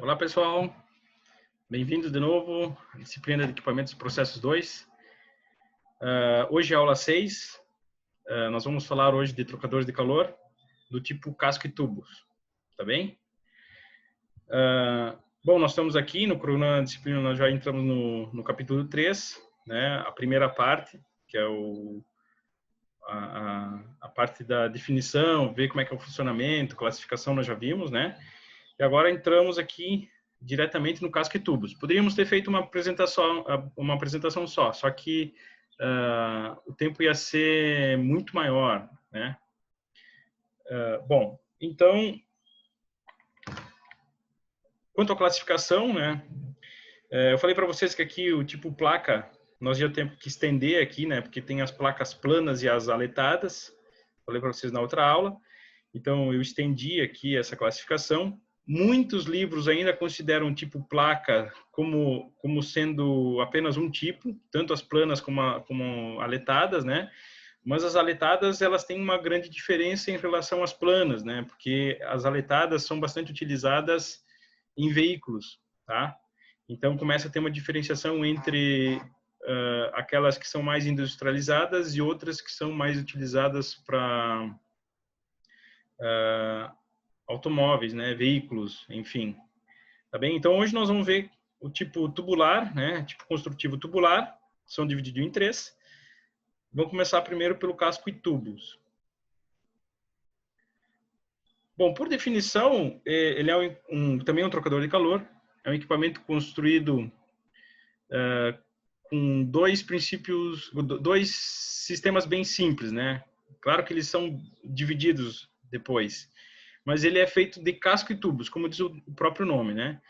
Olá, pessoal. Bem-vindos de novo à disciplina de Equipamentos e Processos 2. Hoje é a aula 6. Nós vamos falar hoje de trocadores de calor do tipo casco e tubos. Tá bem? Bom, nós estamos aqui no cronograma da disciplina, nós já entramos no capítulo 3, né? A primeira parte, que é a parte da definição, ver como é que é o funcionamento, classificação, nós já vimos, né? E agora entramos aqui diretamente no casco e tubos. Poderíamos ter feito uma apresentação só que o tempo ia ser muito maior, né? Bom, então, quanto à classificação, né? Eu falei para vocês que aqui o tipo placa, nós já temos que estender aqui, né? Porque tem as placas planas e as aletadas. Falei para vocês na outra aula. Então, eu estendi aqui essa classificação. Muitos livros ainda consideram o tipo placa como sendo apenas um tipo, tanto as planas como aletadas, né? Mas as aletadas, elas têm uma grande diferença em relação às planas, né? Porque as aletadas são bastante utilizadas em veículos, tá? Então, começa a ter uma diferenciação entre aquelas que são mais industrializadas e outras que são mais utilizadas para automóveis, né, veículos, enfim. Tá bem? Então, hoje nós vamos ver o tipo tubular, né, tipo construtivo tubular, são divididos em 3. Vamos começar primeiro pelo casco e tubos. Bom, por definição, ele é também um trocador de calor, é um equipamento construído com dois princípios, dois sistemas bem simples, né? Claro que eles são divididos depois, mas ele é feito de casco e tubos, como diz o próprio nome, né?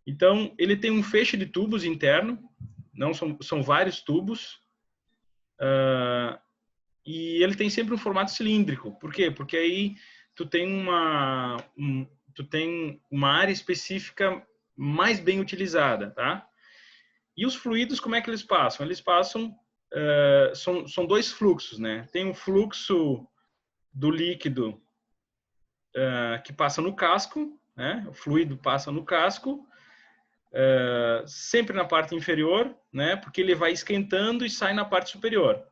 Então, ele tem um feixe de tubos interno, não são vários tubos, e ele tem sempre um formato cilíndrico. Por quê? Porque aí tu tem uma área específica mais bem utilizada, tá? E os fluidos, como é que eles passam? Eles passam, são dois fluxos, né? Tem um fluxo do líquido que passa no casco, né? O fluido passa no casco, sempre na parte inferior, né? Porque ele vai esquentando e sai na parte superior.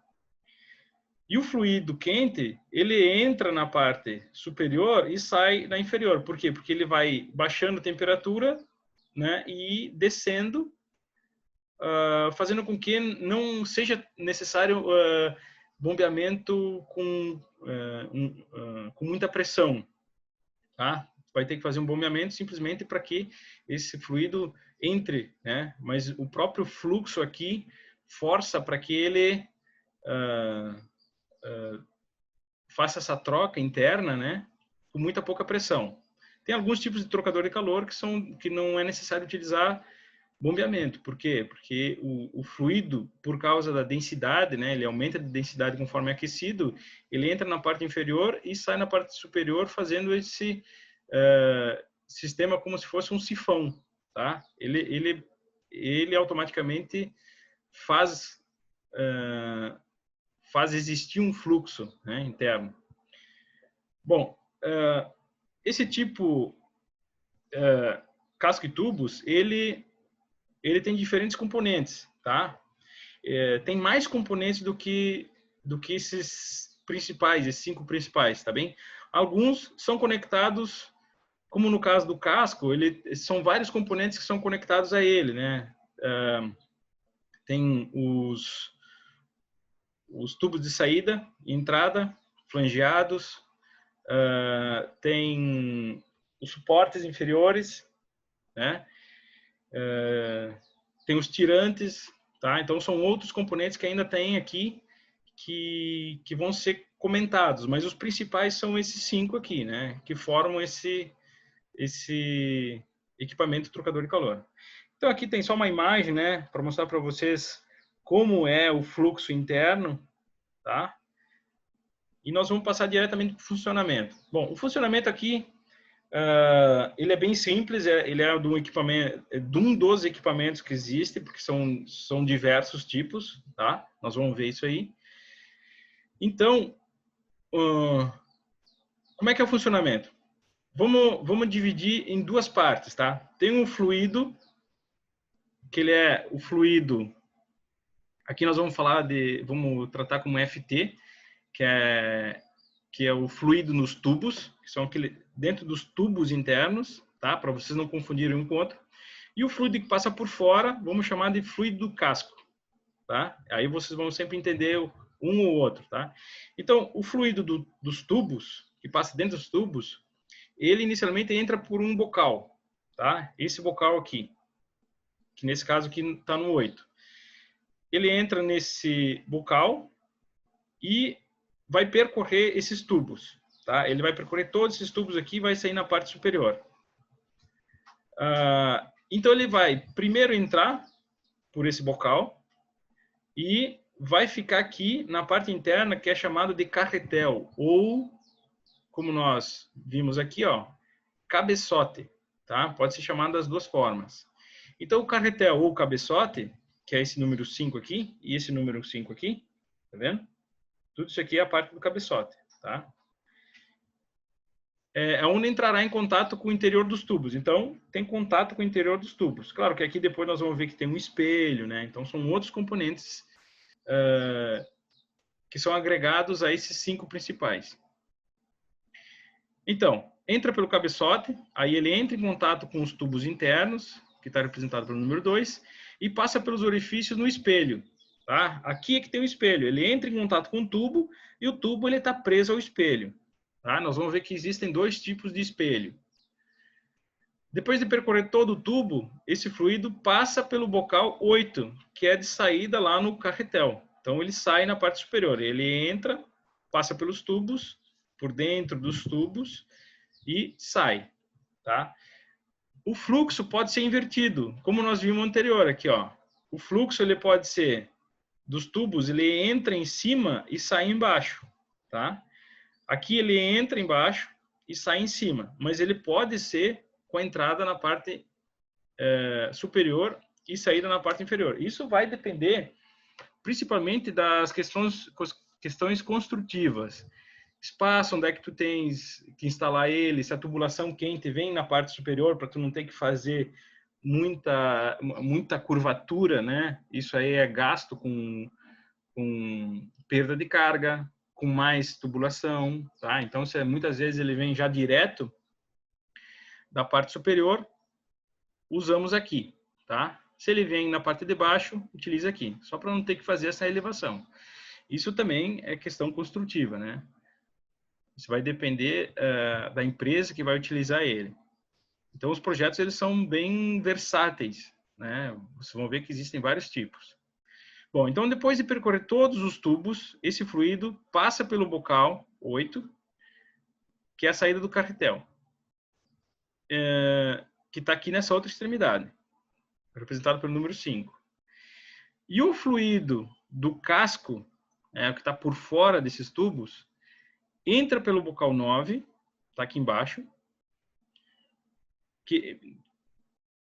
E o fluido quente, ele entra na parte superior e sai na inferior. Por quê? Porque ele vai baixando a temperatura, né? E descendo, fazendo com que não seja necessário bombeamento com muita pressão, tá? Vai ter que fazer um bombeamento simplesmente para que esse fluido entre, né? Mas o próprio fluxo aqui força para que ele faça essa troca interna, né? Com muita pouca pressão. Tem alguns tipos de trocador de calor que não é necessário utilizar bombeamento. Por quê? Porque o fluido, por causa da densidade, né? Ele aumenta de densidade conforme é aquecido, ele entra na parte inferior e sai na parte superior, fazendo esse sistema como se fosse um sifão, tá? Ele automaticamente faz existir um fluxo, né, interno. Bom, esse tipo casco e tubos, ele tem diferentes componentes, tá? Tem mais componentes do que esses principais, esses 5 principais, tá bem? Alguns são conectados, como no caso do casco, são vários componentes que são conectados a ele, né? Tem os tubos de saída e entrada, flangeados, tem os suportes inferiores, né? Tem os tirantes, tá? Então são outros componentes que ainda tem aqui que vão ser comentados, mas os principais são esses 5 aqui, né? Que formam esse equipamento trocador de calor. Então aqui tem só uma imagem, né? Para mostrar para vocês como é o fluxo interno, tá? E nós vamos passar diretamente para o funcionamento. Bom, o funcionamento aqui, ele é bem simples, ele é de um equipamento, de um dos equipamentos que existe, porque são diversos tipos, tá? Nós vamos ver isso aí. Então, como é que é o funcionamento? Vamos dividir em duas partes, tá? Tem um fluido, que ele é o fluido... Aqui nós vamos vamos tratar como FT, que é o fluido nos tubos, que são dentro dos tubos internos, tá? Para vocês não confundirem um com o outro. E o fluido que passa por fora, vamos chamar de fluido do casco, tá? Aí vocês vão sempre entender um ou outro, tá? Então, o fluido dos tubos, que passa dentro dos tubos, ele inicialmente entra por um bocal, tá? Esse bocal aqui, que nesse caso aqui está no 8. Ele entra nesse bocal e vai percorrer esses tubos, tá? Ele vai percorrer todos esses tubos aqui e vai sair na parte superior. Então, ele vai primeiro entrar por esse bocal e vai ficar aqui na parte interna, que é chamado de carretel, ou, como nós vimos aqui, ó, cabeçote, tá? Pode ser chamado das duas formas. Então, o carretel ou cabeçote, que é esse número 5 aqui, e esse número 5 aqui, tá vendo? Tudo isso aqui é a parte do cabeçote, tá? É onde entrará em contato com o interior dos tubos. Então, tem contato com o interior dos tubos. Claro que aqui depois nós vamos ver que tem um espelho, né? Então, são outros componentes que são agregados a esses 5 principais. Então, entra pelo cabeçote, aí ele entra em contato com os tubos internos, que está representado pelo número 2, e passa pelos orifícios no espelho. Tá? Aqui é que tem o espelho. Ele entra em contato com o tubo e o tubo está preso ao espelho. Tá? Nós vamos ver que existem 2 tipos de espelho. Depois de percorrer todo o tubo, esse fluido passa pelo bocal 8, que é de saída lá no carretel. Então, ele sai na parte superior. Ele entra, passa pelos tubos, por dentro dos tubos e sai. Tá? O fluxo pode ser invertido, como nós vimos anterior aqui, ó. O fluxo ele pode ser dos tubos, ele entra em cima e sai embaixo, tá? Aqui ele entra embaixo e sai em cima, mas ele pode ser com a entrada na parte superior e saída na parte inferior. Isso vai depender principalmente das questões construtivas. Espaço, onde é que tu tens que instalar ele, se a tubulação quente vem na parte superior para tu não ter que fazer muita curvatura, né? Isso aí é gasto com perda de carga, com mais tubulação, tá? Então, muitas vezes ele vem já direto da parte superior, usamos aqui, tá? Se ele vem na parte de baixo, utiliza aqui, só para não ter que fazer essa elevação. Isso também é questão construtiva, né? Isso vai depender da empresa que vai utilizar ele. Então, os projetos eles são bem versáteis, né? Vocês vão ver que existem vários tipos. Bom, então, depois de percorrer todos os tubos, esse fluido passa pelo bocal 8, que é a saída do carretel, que está aqui nessa outra extremidade, representado pelo número 5. E o fluido do casco, o que está por fora desses tubos, entra pelo bocal 9, está aqui embaixo, que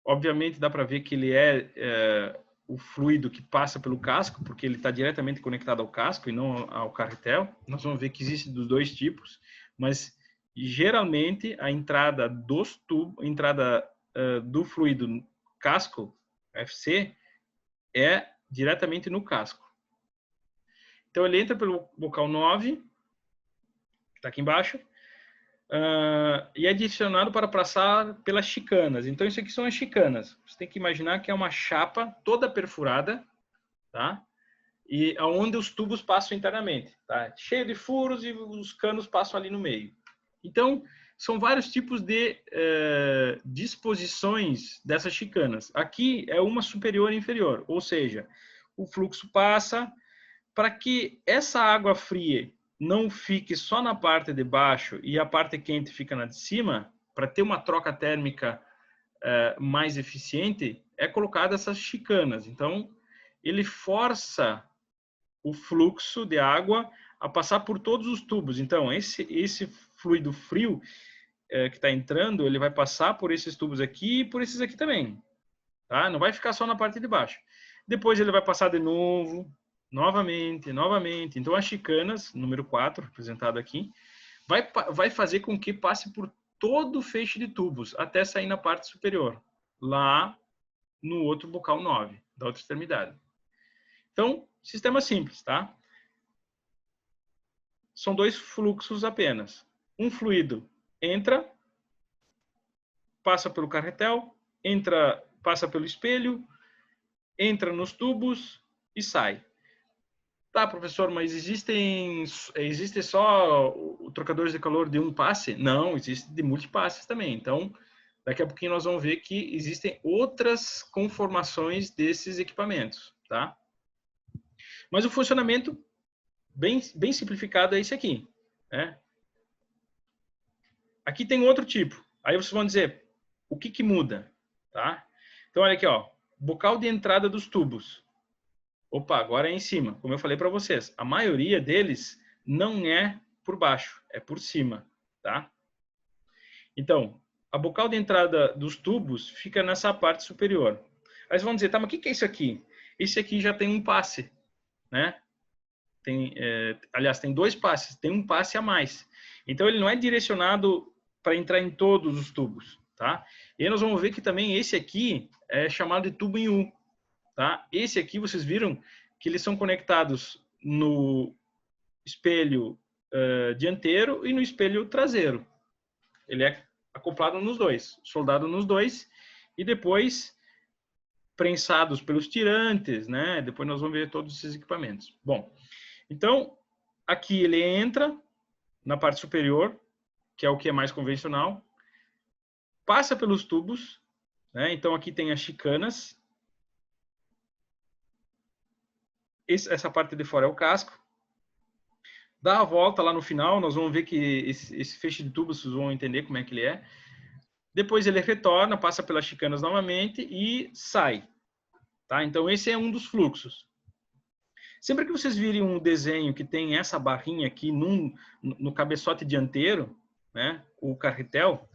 obviamente dá para ver que ele é o fluido que passa pelo casco, porque ele está diretamente conectado ao casco e não ao carretel. Nós vamos ver que existe dos 2 tipos, mas geralmente a entrada dos tubos, do fluido casco, FC, é diretamente no casco. Então ele entra pelo bocal 9, está aqui embaixo, e é direcionado para passar pelas chicanas. Então, isso aqui são as chicanas. Você tem que imaginar que é uma chapa toda perfurada, tá? E onde os tubos passam internamente, tá? Cheio de furos e os canos passam ali no meio. Então, são vários tipos de disposições dessas chicanas. Aqui é uma superior e inferior, ou seja, o fluxo passa para que essa água fria não fique só na parte de baixo e a parte quente fica na de cima, para ter uma troca térmica mais eficiente, é colocada essas chicanas. Então, ele força o fluxo de água a passar por todos os tubos. Então, esse fluido frio que está entrando, ele vai passar por esses tubos aqui e por esses aqui também. Tá? Não vai ficar só na parte de baixo. Depois ele vai passar de novo, novamente. Então, as chicanas, número 4, representado aqui, vai fazer com que passe por todo o feixe de tubos até sair na parte superior, lá no outro bocal 9, da outra extremidade. Então, sistema simples, tá? São dois fluxos apenas. Um fluido entra, passa pelo carretel, passa pelo espelho, entra nos tubos e sai. Tá, professor, mas existe só trocadores de calor de um passe? Não, existe de multipasses também. Então, daqui a pouquinho nós vamos ver que existem outras conformações desses equipamentos, tá? Mas o funcionamento bem simplificado é esse aqui, né? Aqui tem outro tipo. Aí vocês vão dizer, o que muda, tá? Então, olha aqui, ó, bocal de entrada dos tubos. Opa, agora é em cima, como eu falei para vocês. A maioria deles não é por baixo, é por cima, tá? Então, a bocal de entrada dos tubos fica nessa parte superior. Aí vocês vão dizer, tá, mas o que é isso aqui? Esse aqui já tem um passe, né? Aliás, tem dois passes, tem um passe a mais. Então, ele não é direcionado para entrar em todos os tubos, tá? E aí nós vamos ver que também esse aqui é chamado de tubo em U. Tá? Esse aqui, vocês viram que eles são conectados no espelho dianteiro e no espelho traseiro. Ele é acoplado nos dois, soldado nos dois, e depois prensados pelos tirantes, né? Depois nós vamos ver todos esses equipamentos. Bom, então, aqui ele entra na parte superior, que é o que é mais convencional, passa pelos tubos, né? Então, aqui tem as chicanas. Essa parte de fora é o casco. Dá a volta lá no final, nós vamos ver que esse feixe de tubos, vocês vão entender como é que ele é. Depois ele retorna, passa pelas chicanas novamente e sai. Tá? Então esse é um dos fluxos. Sempre que vocês virem um desenho que tem essa barrinha aqui no cabeçote dianteiro, né, o carretel,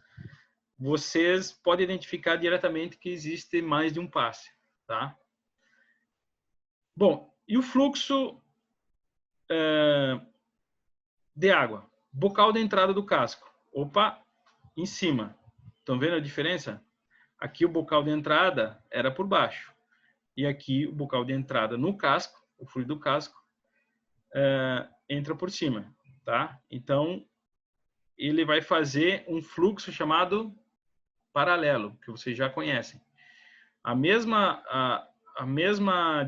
vocês podem identificar diretamente que existe mais de um passe. Tá? Bom, e o fluxo de água? Bocal de entrada do casco. Opa, em cima. Estão vendo a diferença? Aqui o bocal de entrada era por baixo. E aqui o bocal de entrada no casco, o fluido do casco, entra por cima. Tá? Então, ele vai fazer um fluxo chamado paralelo, que vocês já conhecem. A mesma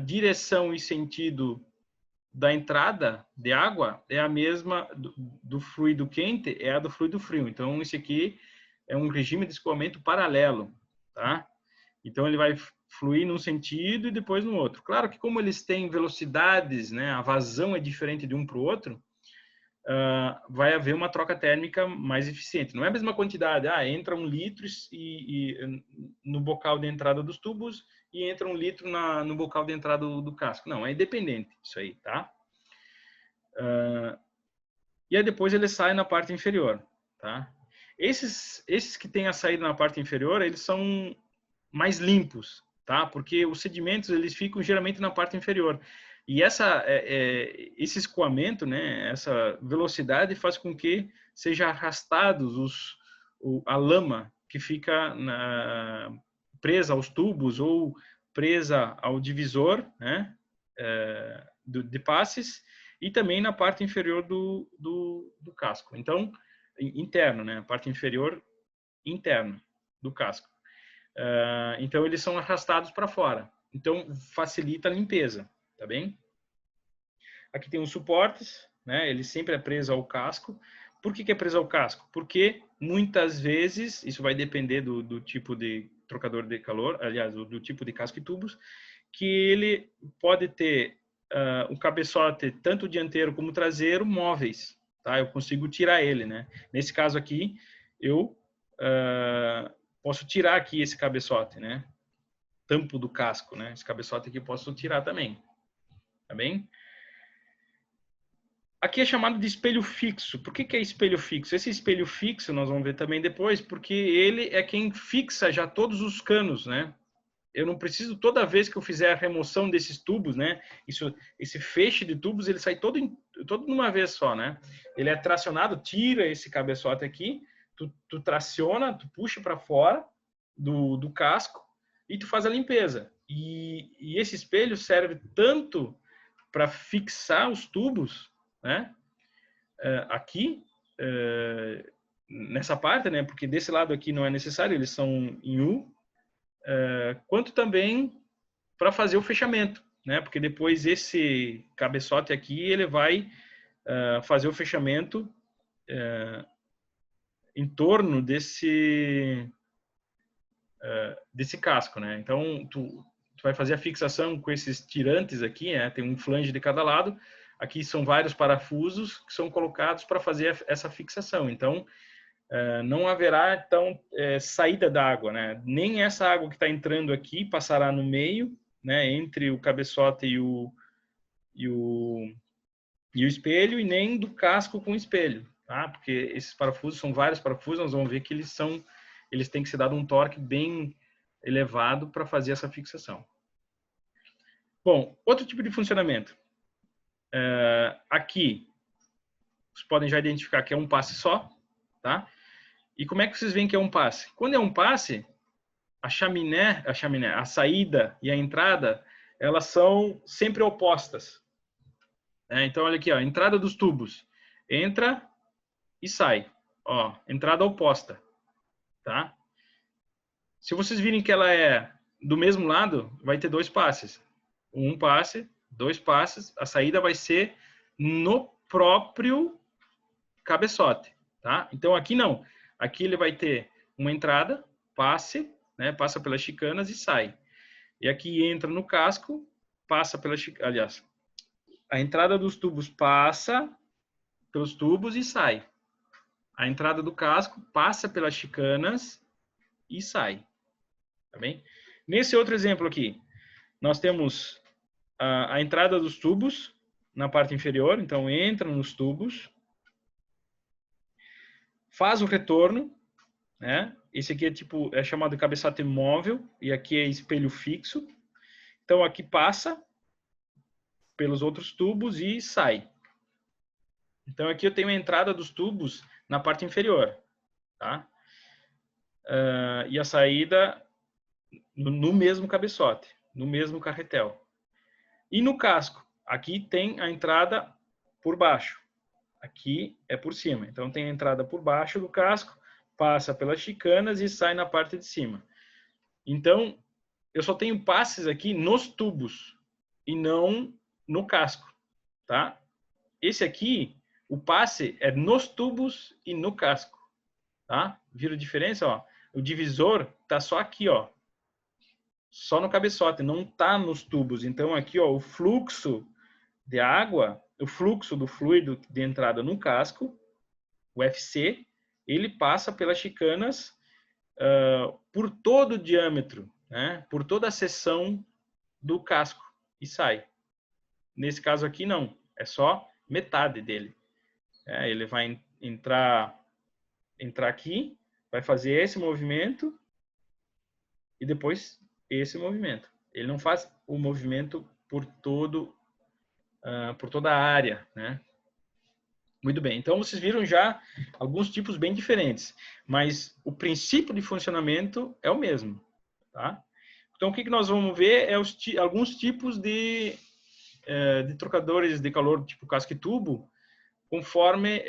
direção e sentido da entrada de água é a mesma do fluido quente, é a do fluido frio. Então, esse aqui é um regime de escoamento paralelo, tá? Então, ele vai fluir num sentido e depois no outro. Claro que como eles têm velocidades, né, a vazão é diferente de um para o outro, vai haver uma troca térmica mais eficiente. Não é a mesma quantidade, entra 1 litro no bocal de entrada dos tubos e entra 1 litro no bocal de entrada do casco. Não, é independente isso aí, tá? E aí depois ele sai na parte inferior, tá? Esses que têm a saída na parte inferior, eles são mais limpos, tá? Porque os sedimentos, eles ficam geralmente na parte inferior. E esse escoamento, né, essa velocidade faz com que seja arrastados a lama que fica presa aos tubos ou presa ao divisor, né, de passes, e também na parte inferior do casco. Então, interno, né, a parte inferior interna do casco. Então, eles são arrastados para fora. Então, facilita a limpeza. Tá bem? Aqui tem os suportes, né? Ele sempre é preso ao casco. Por que é preso ao casco? Porque muitas vezes, isso vai depender do tipo de trocador de calor, aliás, do tipo de casco e tubos, que ele pode ter o cabeçote, tanto dianteiro como traseiro, móveis. Tá? Eu consigo tirar ele, né? Nesse caso aqui, eu posso tirar aqui esse cabeçote, né? Tampo do casco, né? Esse cabeçote aqui eu posso tirar também. Tá bem? Aqui é chamado de espelho fixo. Por que é espelho fixo? Esse espelho fixo, nós vamos ver também depois, porque ele é quem fixa já todos os canos, né? Eu não preciso, toda vez que eu fizer a remoção desses tubos, né? Esse feixe de tubos, ele sai todo numa vez só, né? Ele é tracionado, tira esse cabeçote aqui, tu traciona, tu puxa para fora do casco e tu faz a limpeza. E esse espelho serve tanto para fixar os tubos, né? Aqui, nessa parte, né? Porque desse lado aqui não é necessário, eles são em U, quanto também para fazer o fechamento, né? Porque depois esse cabeçote aqui, ele vai fazer o fechamento em torno desse casco, né? Então, tu vai fazer a fixação com esses tirantes aqui, né? Tem um flange de cada lado. Aqui são vários parafusos que são colocados para fazer essa fixação. Então, não haverá então saída da água, né? Nem essa água que está entrando aqui passará no meio, né? Entre o cabeçote e o espelho, e nem do casco com o espelho, tá? Porque esses parafusos são vários parafusos, nós vamos ver que eles têm que ser dado um torque bem elevado para fazer essa fixação. Bom, outro tipo de funcionamento. Aqui, vocês podem já identificar que é um passe só, tá? E como é que vocês veem que é um passe? Quando é um passe, a chaminé, a saída e a entrada, elas são sempre opostas. Então, olha aqui, ó, entrada dos tubos. Entra e sai. Ó, entrada oposta, tá? Se vocês virem que ela é do mesmo lado, vai ter dois passes. Um passe, dois passes. A saída vai ser no próprio cabeçote, tá? Então, aqui não. Aqui ele vai ter uma entrada, passe, né? Passa pelas chicanas e sai. E aqui entra no casco, passa pelas chicanas. Aliás, a entrada dos tubos passa pelos tubos e sai. A entrada do casco passa pelas chicanas e sai. Tá bem? Nesse outro exemplo aqui, nós temos a entrada dos tubos na parte inferior. Então, entra nos tubos, faz o retorno, né? Esse aqui é chamado de cabeçote móvel e aqui é espelho fixo. Então, aqui passa pelos outros tubos e sai. Então, aqui eu tenho a entrada dos tubos na parte inferior, tá? E a saída no mesmo cabeçote, no mesmo carretel. E no casco, aqui tem a entrada por baixo, aqui é por cima. Então, tem a entrada por baixo do casco, passa pelas chicanas e sai na parte de cima. Então, eu só tenho passes aqui nos tubos e não no casco, tá? Esse aqui, o passe é nos tubos e no casco, tá? Viram a diferença, ó? O divisor tá só aqui, ó. Só no cabeçote, não tá nos tubos. Então, aqui, ó, o fluxo de água, o fluxo do fluido de entrada no casco, o FC, ele passa pelas chicanas por todo o diâmetro, né? Por toda a seção do casco e sai. Nesse caso aqui, não. É só metade dele. Ele vai entrar aqui, vai fazer esse movimento e depois esse movimento. Ele não faz o movimento por toda a área, né? Muito bem. Então, vocês viram já alguns tipos bem diferentes, mas o princípio de funcionamento é o mesmo, tá? Então, o que nós vamos ver é alguns tipos de trocadores de calor tipo casco e tubo, conforme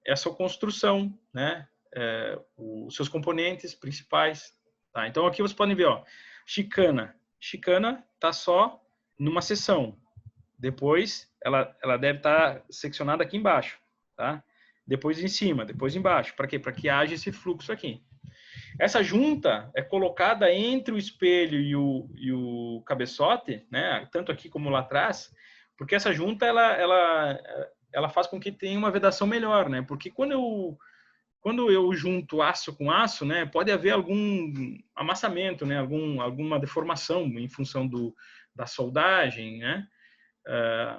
essa construção, né? Os seus componentes principais. Tá? Então, aqui vocês podem ver, ó, chicana. Chicana está só numa seção. Depois, ela deve estar seccionada aqui embaixo. Tá? Depois em cima, depois embaixo. Para quê? Para que haja esse fluxo aqui. Essa junta é colocada entre o espelho e o cabeçote, né? Tanto aqui como lá atrás, porque essa junta ela faz com que tenha uma vedação melhor, né? Porque quando eu junto aço com aço, né, pode haver algum amassamento, né, alguma deformação em função da soldagem, né,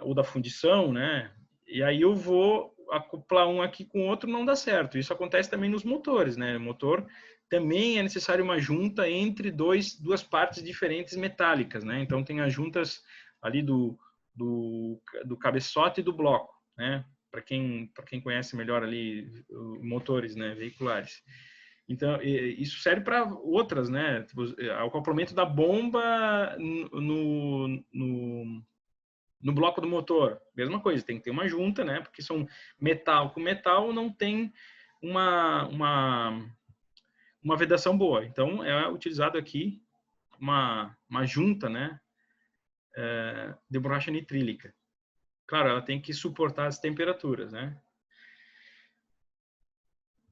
ou da fundição, né, e aí eu vou acoplar um aqui com o outro, não dá certo. Isso acontece também nos motores, né, motor também é necessário uma junta entre duas partes diferentes metálicas, né, então tem as juntas ali do cabeçote e do bloco, né, quem conhece melhor ali motores, né, veiculares. Então, isso serve para outras, né? Tipo, o acoplamento da bomba no bloco do motor. Mesma coisa, tem que ter uma junta, né? Porque são metal com metal, não tem uma vedação boa. Então, é utilizado aqui uma junta, né? De borracha nitrílica. Claro, ela tem que suportar as temperaturas, né?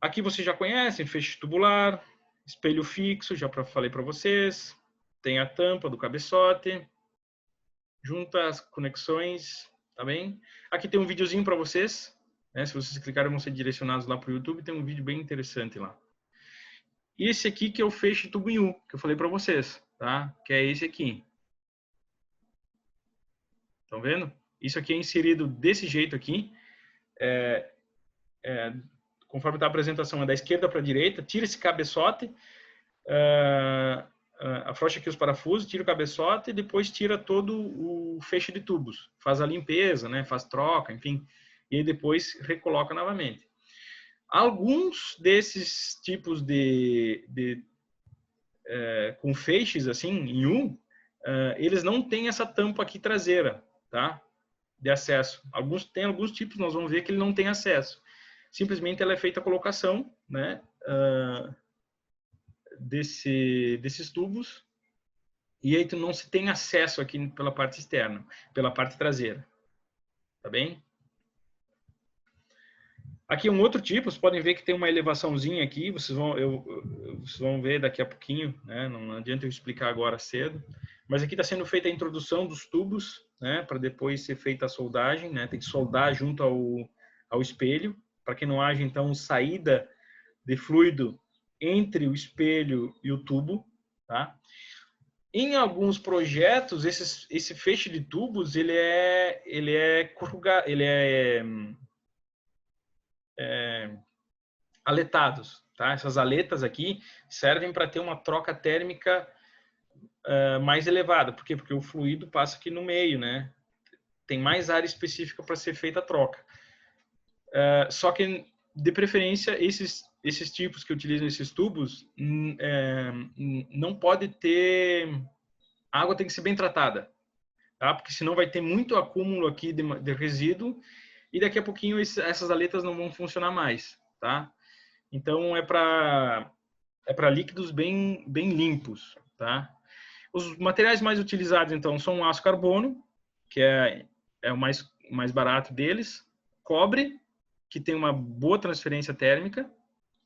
Aqui vocês já conhecem, feixe tubular, espelho fixo, já falei para vocês. Tem a tampa do cabeçote, junta as conexões, tá bem? Aqui tem um videozinho para vocês, né? Se vocês clicarem vão ser direcionados lá para o YouTube, tem um vídeo bem interessante lá. E esse aqui que é o feixe tubo em U, que eu falei para vocês, tá? Que é esse aqui. Estão vendo? Isso aqui é inserido desse jeito aqui. Conforme está a apresentação, é da esquerda para a direita. Tira esse cabeçote, afrouxa aqui os parafusos, tira o cabeçote e depois tira todo o feixe de tubos. Faz a limpeza, né? Faz troca, enfim. E aí depois recoloca novamente. Alguns desses tipos com feixes assim, em U, eles não têm essa tampa aqui traseira, tá? De acesso. Tem alguns tipos, nós vamos ver que ele não tem acesso. Simplesmente ela é feita a colocação, né? Desses tubos, e aí tu não se tem acesso aqui pela parte externa, pela parte traseira. Tá bem? Aqui um outro tipo, vocês podem ver que tem uma elevaçãozinha aqui, vocês vão ver daqui a pouquinho, né? Não adianta eu explicar agora cedo. Mas aqui está sendo feita a introdução dos tubos, né? Para depois ser feita a soldagem, né? Tem que soldar junto ao espelho, para que não haja, então, saída de fluido entre o espelho e o tubo, tá? Em alguns projetos, esse feixe de tubos, ele é corrugado, ele é aletados, tá? Essas aletas aqui servem para ter uma troca térmica mais elevada. Por quê? Porque o fluido passa aqui no meio, né? Tem mais área específica para ser feita a troca. Só que, de preferência, esses tipos que utilizam esses tubos não pode ter... A água tem que ser bem tratada, tá? Porque senão vai ter muito acúmulo aqui de resíduo e daqui a pouquinho essas aletas não vão funcionar mais, tá? Então, é para líquidos bem limpos, tá? Os materiais mais utilizados, então, são o aço carbono, que é o mais barato deles, cobre, que tem uma boa transferência térmica,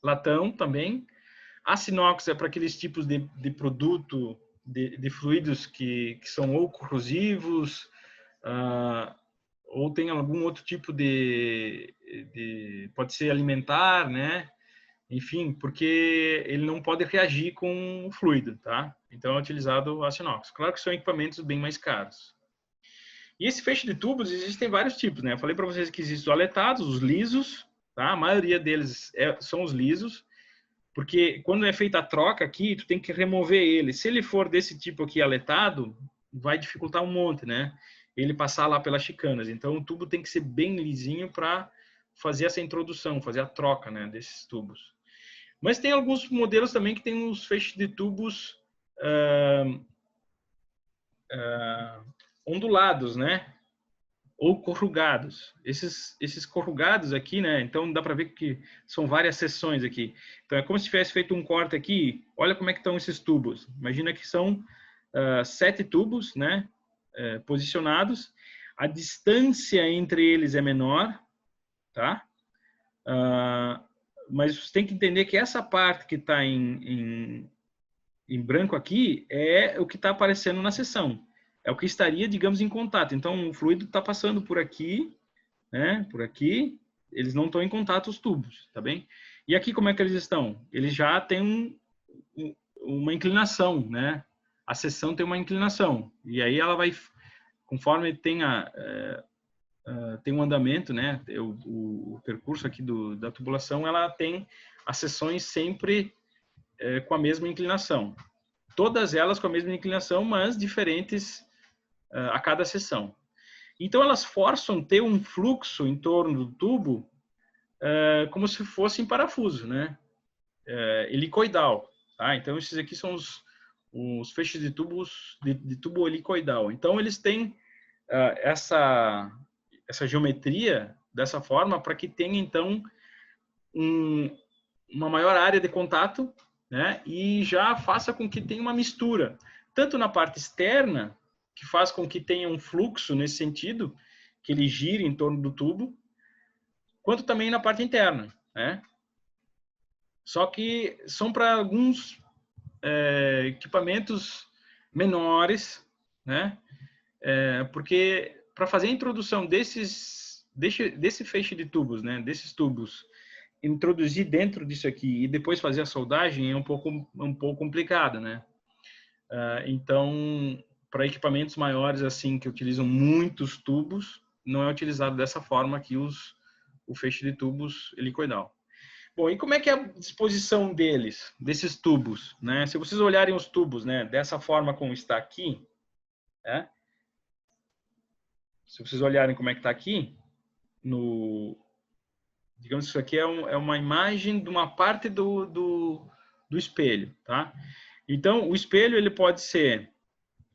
latão também, aço inox é para aqueles tipos de produto, de fluidos que são ou corrosivos, ou tem algum outro tipo pode ser alimentar, né? Enfim, porque ele não pode reagir com o fluido, tá? Então é utilizado o aço inox. Claro que são equipamentos bem mais caros. E esse feixe de tubos existem vários tipos, né? Eu falei para vocês que existem os aletados, os lisos, tá? A maioria deles são os lisos, porque quando é feita a troca aqui, tu tem que remover ele. Se ele for desse tipo aqui aletado, vai dificultar um monte, né? Ele passar lá pelas chicanas. Então o tubo tem que ser bem lisinho para fazer essa introdução, fazer a troca, né, desses tubos. Mas tem alguns modelos também que tem os feixes de tubos ondulados, né? Ou corrugados. Esses corrugados aqui, né? Então dá para ver que são várias seções aqui. Então é como se tivesse feito um corte aqui. Olha como é que estão esses tubos. Imagina que são 7 tubos, né? Posicionados. A distância entre eles é menor, tá? Mas você tem que entender que essa parte que está em branco aqui é o que está aparecendo na seção. É o que estaria, digamos, em contato. Então, o fluido está passando por aqui, né? Por aqui. Eles não estão em contato os tubos, tá bem? E aqui, como é que eles estão? Eles já têm uma inclinação, né? A seção tem uma inclinação. E aí ela vai, conforme tem um andamento, né? O percurso aqui da tubulação, ela tem as seções sempre com a mesma inclinação. Todas elas com a mesma inclinação, mas diferentes a cada seção. Então, elas forçam ter um fluxo em torno do tubo como se fosse em parafuso, né? Helicoidal. Tá? Então, esses aqui são os feixes de tubos de tubo helicoidal. Então, eles têm essa geometria dessa forma para que tenha, então, uma maior área de contato, né? E já faça com que tenha uma mistura, tanto na parte externa, que faz com que tenha um fluxo nesse sentido, que ele gire em torno do tubo, quanto também na parte interna, né? Só que são para alguns equipamentos menores, né? Porque para fazer a introdução desse feixe de tubos, né? Desses tubos, introduzir dentro disso aqui e depois fazer a soldagem é um pouco complicado, né? Então, para equipamentos maiores assim que utilizam muitos tubos, não é utilizado dessa forma aqui o feixe de tubos helicoidal. Bom, e como é que é a disposição desses tubos, né? Se vocês olharem os tubos, né, dessa forma como está aqui, né? Se vocês olharem como é que está aqui, digamos que isso aqui é uma imagem de uma parte do espelho, tá? Então, o espelho ele pode ser,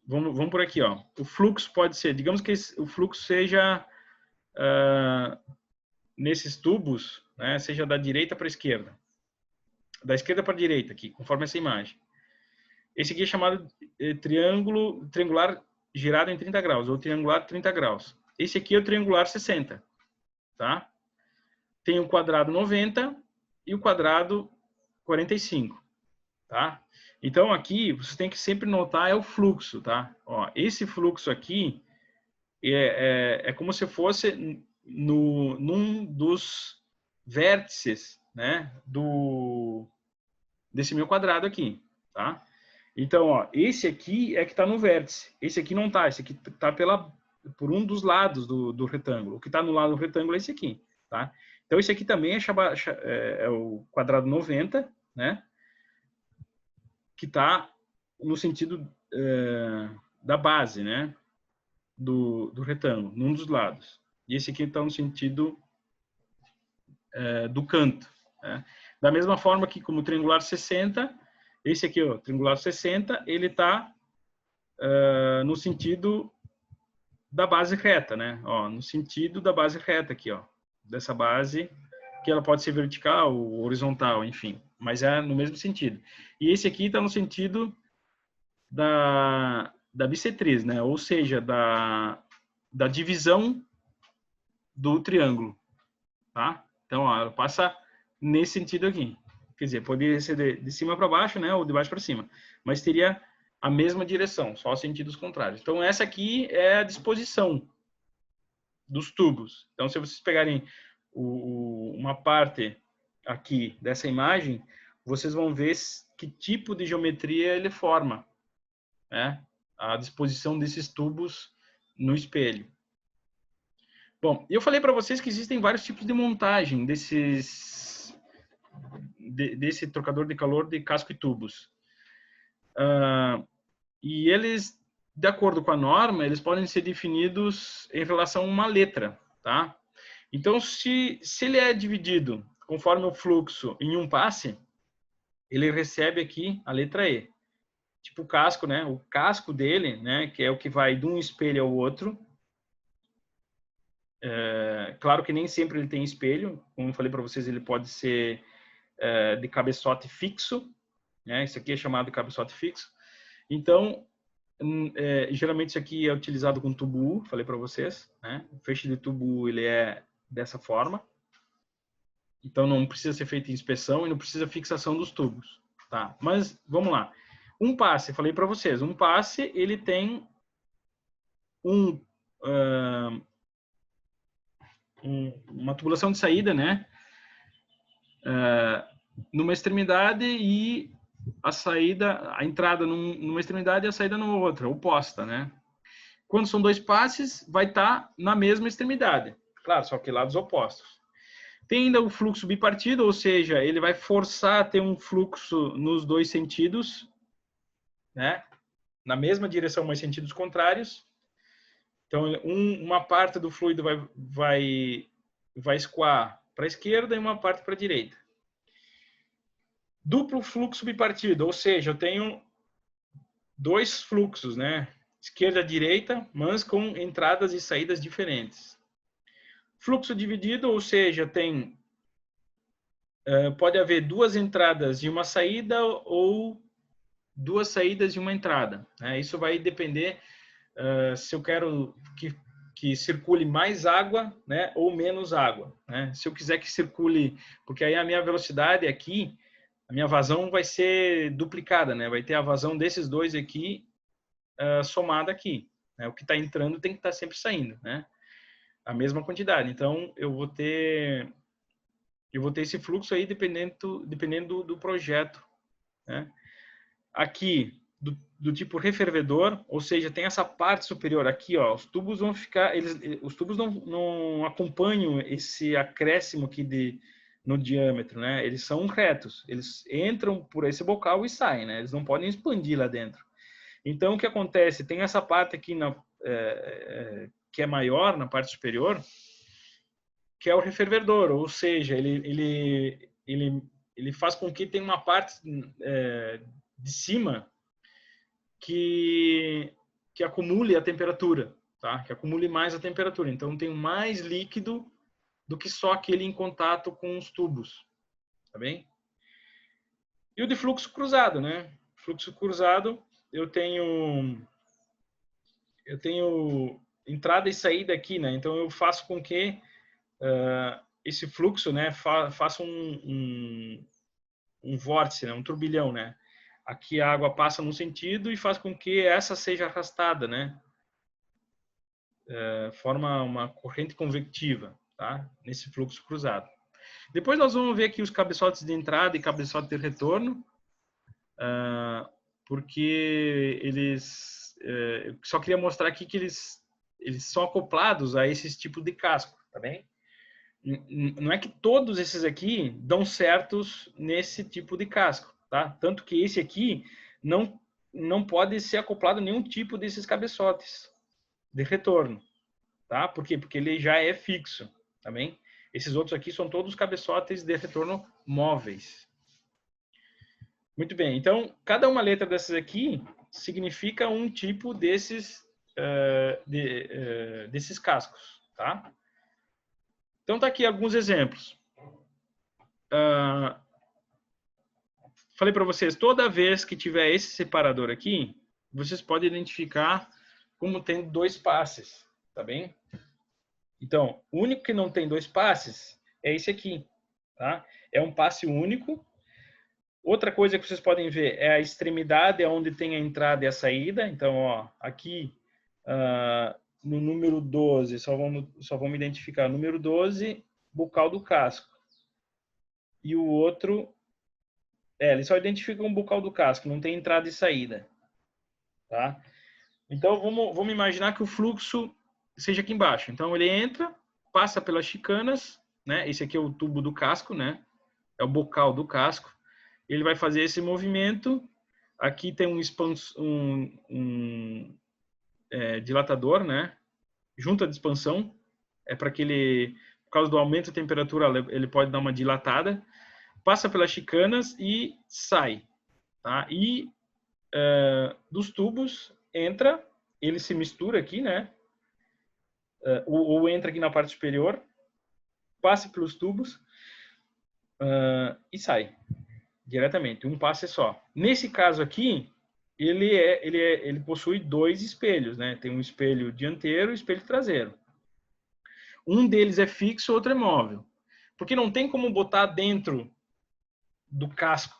vamos por aqui, ó. O fluxo pode ser, digamos que o fluxo seja nesses tubos, né, seja da direita para a esquerda, da esquerda para a direita aqui, conforme essa imagem. Esse aqui é chamado triangular girado em 30 graus, ou triangular 30 graus. Esse aqui é o triangular 60, tá? Tem o quadrado 90 e o quadrado 45, tá? Então, aqui, você tem que sempre notar é o fluxo, tá? Ó, esse fluxo aqui é como se fosse num dos vértices, né? Desse meu quadrado aqui, tá? Então, ó, esse aqui é que está no vértice. Esse aqui não está. Esse aqui está por um dos lados do retângulo. O que está no lado do retângulo é esse aqui, tá? Então, esse aqui também é o quadrado 90, né? Que está no sentido da base, né? Do retângulo, num dos lados. E esse aqui está no sentido do canto, né? Da mesma forma que como o triangular 60, esse aqui, ó, triangular 60, ele está no sentido da base reta, né? Ó, no sentido da base reta aqui, ó, dessa base, que ela pode ser vertical ou horizontal, enfim, mas é no mesmo sentido. E esse aqui está no sentido da bissetriz, né? Ou seja, da divisão do triângulo, tá? Então, ó, ela passa nesse sentido aqui. Quer dizer, poderia ser de cima para baixo, né? Ou de baixo para cima, mas teria a mesma direção, só sentidos contrários. Então, essa aqui é a disposição dos tubos. Então, se vocês pegarem uma parte aqui dessa imagem, vocês vão ver que tipo de geometria ele forma, né? A disposição desses tubos no espelho. Bom, eu falei para vocês que existem vários tipos de montagem desse trocador de calor de casco e tubos. E eles, de acordo com a norma, eles podem ser definidos em relação a uma letra, tá? Então, se ele é dividido conforme o fluxo em um passe, ele recebe aqui a letra E. Tipo o casco, né? O casco dele, né? Que é o que vai de um espelho ao outro. Claro que nem sempre ele tem espelho. Como eu falei para vocês, ele pode ser de cabeçote fixo, né? Isso aqui é chamado de cabeçote fixo. Então, geralmente isso aqui é utilizado com tubo U, falei para vocês, né? O feixe de tubo U, ele é dessa forma. Então, não precisa ser feita inspeção e não precisa fixação dos tubos, tá? Mas, vamos lá. Um passe, falei para vocês, um passe, ele tem uma tubulação de saída, né? Numa extremidade e a entrada numa extremidade e a saída numa outra, oposta, né? Quando são dois passes, vai estar na mesma extremidade. Claro, só que lados opostos. Tem ainda o fluxo bipartido, ou seja, ele vai forçar a ter um fluxo nos dois sentidos, né? Na mesma direção, mas sentidos contrários. Então, uma parte do fluido vai escoar para a esquerda e uma parte para a direita. Duplo fluxo bipartido, ou seja, eu tenho dois fluxos, né? Esquerda e direita, mas com entradas e saídas diferentes. Fluxo dividido, ou seja, pode haver duas entradas e uma saída ou duas saídas e uma entrada, né? Isso vai depender se eu quero que circule mais água, né, ou menos água, né? Se eu quiser que circule, porque aí a minha velocidade aqui, a minha vazão vai ser duplicada, né? Vai ter a vazão desses dois aqui somada aqui, né? O que está entrando tem que estar sempre saindo, né? A mesma quantidade. Então eu vou ter esse fluxo aí dependendo do projeto, né? Aqui do tipo refervedor, ou seja, tem essa parte superior aqui, ó, os tubos vão ficar, os tubos não acompanham esse acréscimo aqui no diâmetro, né? Eles são retos, eles entram por esse bocal e saem, né? Eles não podem expandir lá dentro. Então, o que acontece? Tem essa parte aqui que é maior, na parte superior, que é o refervedor, ou seja, ele faz com que tenha uma parte de cima que acumule a temperatura, tá? Que acumule mais a temperatura. Então, tem mais líquido do que só aquele em contato com os tubos, tá bem? E o de fluxo cruzado, né? Fluxo cruzado, eu tenho entrada e saída aqui, né? Então, eu faço com que esse fluxo, né, faça um vórtice, né? Um turbilhão, né? Aqui a água passa num sentido e faz com que essa seja arrastada, né? Forma uma corrente convectiva, tá? Nesse fluxo cruzado. Depois nós vamos ver aqui os cabeçotes de entrada e cabeçote de retorno, porque eles... eu só queria mostrar aqui que eles são acoplados a esses tipos de casco, tá bem? Não é que todos esses aqui dão certos nesse tipo de casco, tá? Tanto que esse aqui não pode ser acoplado a nenhum tipo desses cabeçotes de retorno, tá? Por quê? Porque ele já é fixo, tá bem? Esses outros aqui são todos cabeçotes de retorno móveis. Muito bem, então, cada uma letra dessas aqui significa um tipo desses cascos, tá? Então, tá aqui alguns exemplos. Falei para vocês, toda vez que tiver esse separador aqui, vocês podem identificar como tem dois passes, tá bem? Então, o único que não tem dois passes é esse aqui, tá? É um passe único. Outra coisa que vocês podem ver é a extremidade onde tem a entrada e a saída. Então, ó, aqui no número 12, só vamos identificar número 12, bocal do casco. E o outro, ele só identifica um bocal do casco, não tem entrada e saída, tá? Então, vamos imaginar que o fluxo seja aqui embaixo. Então, ele entra, passa pelas chicanas, né? Esse aqui é o tubo do casco, né? É o bocal do casco. Ele vai fazer esse movimento. Aqui tem um dilatador, né? Junta de expansão. É para que ele, por causa do aumento da temperatura, ele pode dar uma dilatada. Passa pelas chicanas e sai, tá? E dos tubos entra, ele se mistura aqui, né? Ou entra aqui na parte superior, passa pelos tubos e sai diretamente, um passe só. Nesse caso aqui, ele possui dois espelhos, né? Tem um espelho dianteiro e um espelho traseiro. Um deles é fixo, outro é móvel. Porque não tem como botar dentro do casco.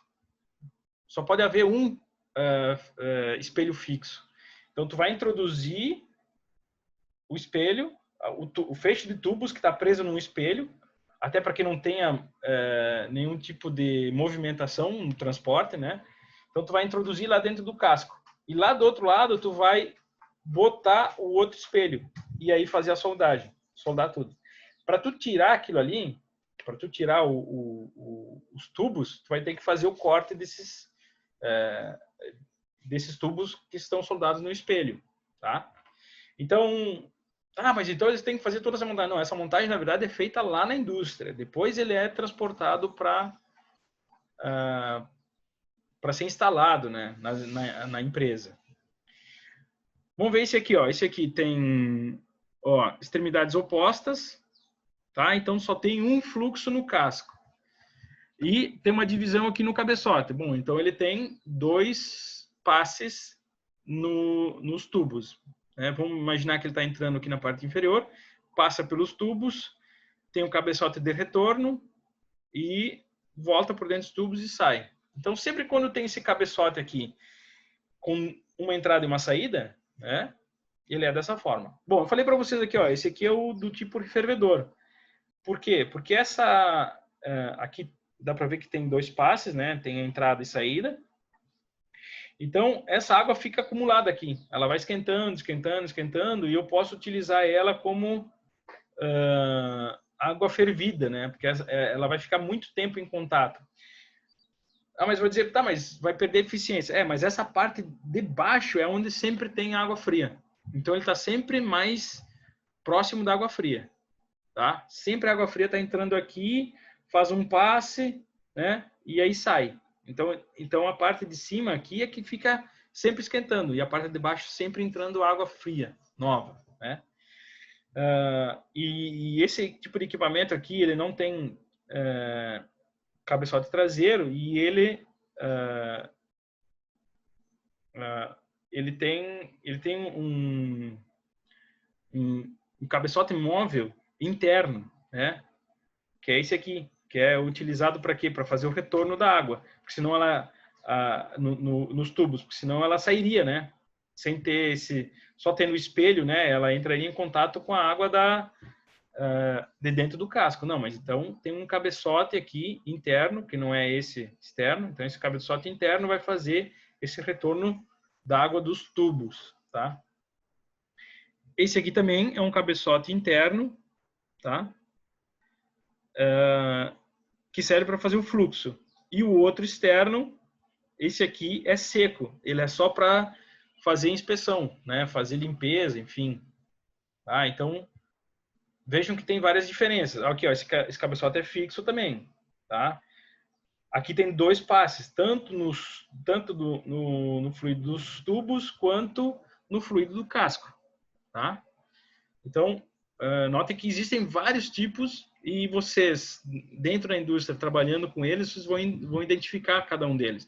Só pode haver um espelho fixo. Então, tu vai introduzir o espelho, o feixe de tubos que está preso num espelho, até para que não tenha nenhum tipo de movimentação no transporte, né? Então, tu vai introduzir lá dentro do casco. E lá do outro lado, tu vai botar o outro espelho. E aí fazer a soldagem. Soldar tudo. Para tu tirar aquilo ali, para tu tirar os tubos, tu vai ter que fazer o corte desses tubos que estão soldados no espelho, tá? Então, Ah, mas então eles têm que fazer toda essa montagem. Não, essa montagem, na verdade, é feita lá na indústria. Depois ele é transportado para para ser instalado, né, na empresa. Vamos ver esse aqui, ó. Esse aqui tem, ó, extremidades opostas, tá? Então só tem um fluxo no casco. E tem uma divisão aqui no cabeçote. Bom, então ele tem 2 passes nos tubos, né? Vamos imaginar que ele está entrando aqui na parte inferior, passa pelos tubos, tem um cabeçote de retorno e volta por dentro dos tubos e sai. Então, sempre quando tem esse cabeçote aqui com uma entrada e uma saída, né, ele é dessa forma. Bom, eu falei para vocês aqui, ó, esse aqui é o do tipo fervedor. Por quê? Porque essa aqui dá para ver que tem 2 passes, né? Tem a entrada e saída. Então, essa água fica acumulada aqui. Ela vai esquentando, esquentando, esquentando, e eu posso utilizar ela como água fervida, né? Porque ela vai ficar muito tempo em contato. Ah, mas vou dizer, tá, mas vai perder eficiência. É, mas essa parte de baixo é onde sempre tem água fria. Então, ele está sempre mais próximo da água fria, tá? Sempre a água fria está entrando aqui, faz um passe, né? E aí sai. Então, a parte de cima aqui é que fica sempre esquentando e a parte de baixo sempre entrando água fria, nova, né? E esse tipo de equipamento aqui, ele não tem cabeçote traseiro e ele tem um cabeçote móvel interno, né? Que é esse aqui, que é utilizado para quê? Para fazer o retorno da água, porque senão ela nos tubos, porque senão ela sairia, né? Sem ter só tendo o espelho, né? Ela entraria em contato com a água de dentro do casco. Não, mas então tem um cabeçote aqui interno, que não é esse externo. Então esse cabeçote interno vai fazer esse retorno da água dos tubos, tá? Esse aqui também é um cabeçote interno, tá? Que serve para fazer o fluxo. E o outro externo, esse aqui é seco. Ele é só para fazer inspeção, né? Fazer limpeza, enfim. Tá? Então, vejam que tem várias diferenças. Aqui, ó, esse cabeçote é fixo também, tá? Aqui tem 2 passes, tanto no fluido dos tubos quanto no fluido do casco, tá? Então, notem que existem vários tipos e vocês, dentro da indústria, trabalhando com eles, vocês vão identificar cada um deles.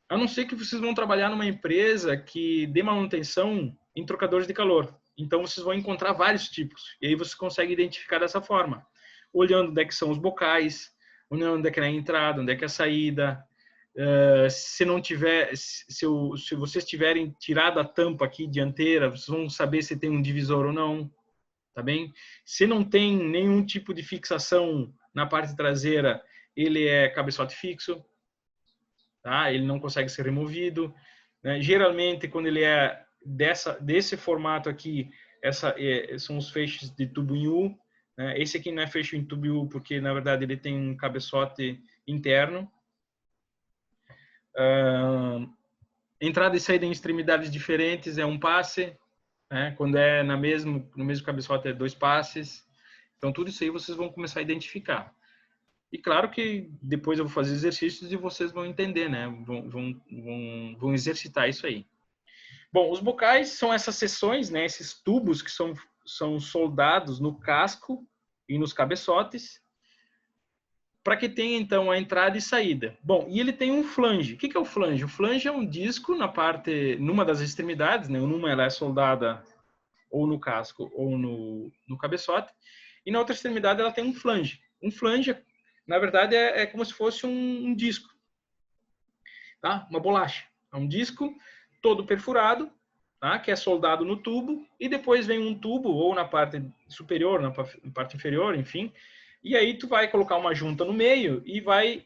A não ser que vocês vão trabalhar numa empresa que dê manutenção em trocadores de calor. Então, vocês vão encontrar vários tipos. E aí você consegue identificar dessa forma. Olhando onde é que são os bocais, olhando onde é que é a entrada, onde é que é a saída. Se não tiver, se vocês tiverem tirado a tampa aqui dianteira, vocês vão saber se tem um divisor ou não. Tá bem? Se não tem nenhum tipo de fixação na parte traseira, ele é cabeçote fixo. Tá? Ele não consegue ser removido, né? Geralmente, quando ele é desse formato aqui, são os feixes de tubo em U, né? Esse aqui não é fecho em tubo em U, porque, na verdade, ele tem um cabeçote interno. Entrada e saída em extremidades diferentes é um passe, né? Quando é no mesmo cabeçote é 2 passes. Então, tudo isso aí vocês vão começar a identificar. E claro que depois eu vou fazer exercícios e vocês vão entender, né? Vão exercitar isso aí. Bom, os bocais são essas seções, né? Esses tubos que são soldados no casco e nos cabeçotes, para que tenha então a entrada e saída. Bom, e ele tem um flange. O que é o flange? O flange é um disco numa das extremidades, né? Numa ela é soldada ou no casco ou no cabeçote, e na outra extremidade ela tem um flange. Um flange, na verdade, é como se fosse um disco, tá? Uma bolacha. É um disco todo perfurado, tá? Que é soldado no tubo, e depois vem um tubo, ou na parte superior, na parte inferior, enfim, e aí tu vai colocar uma junta no meio e vai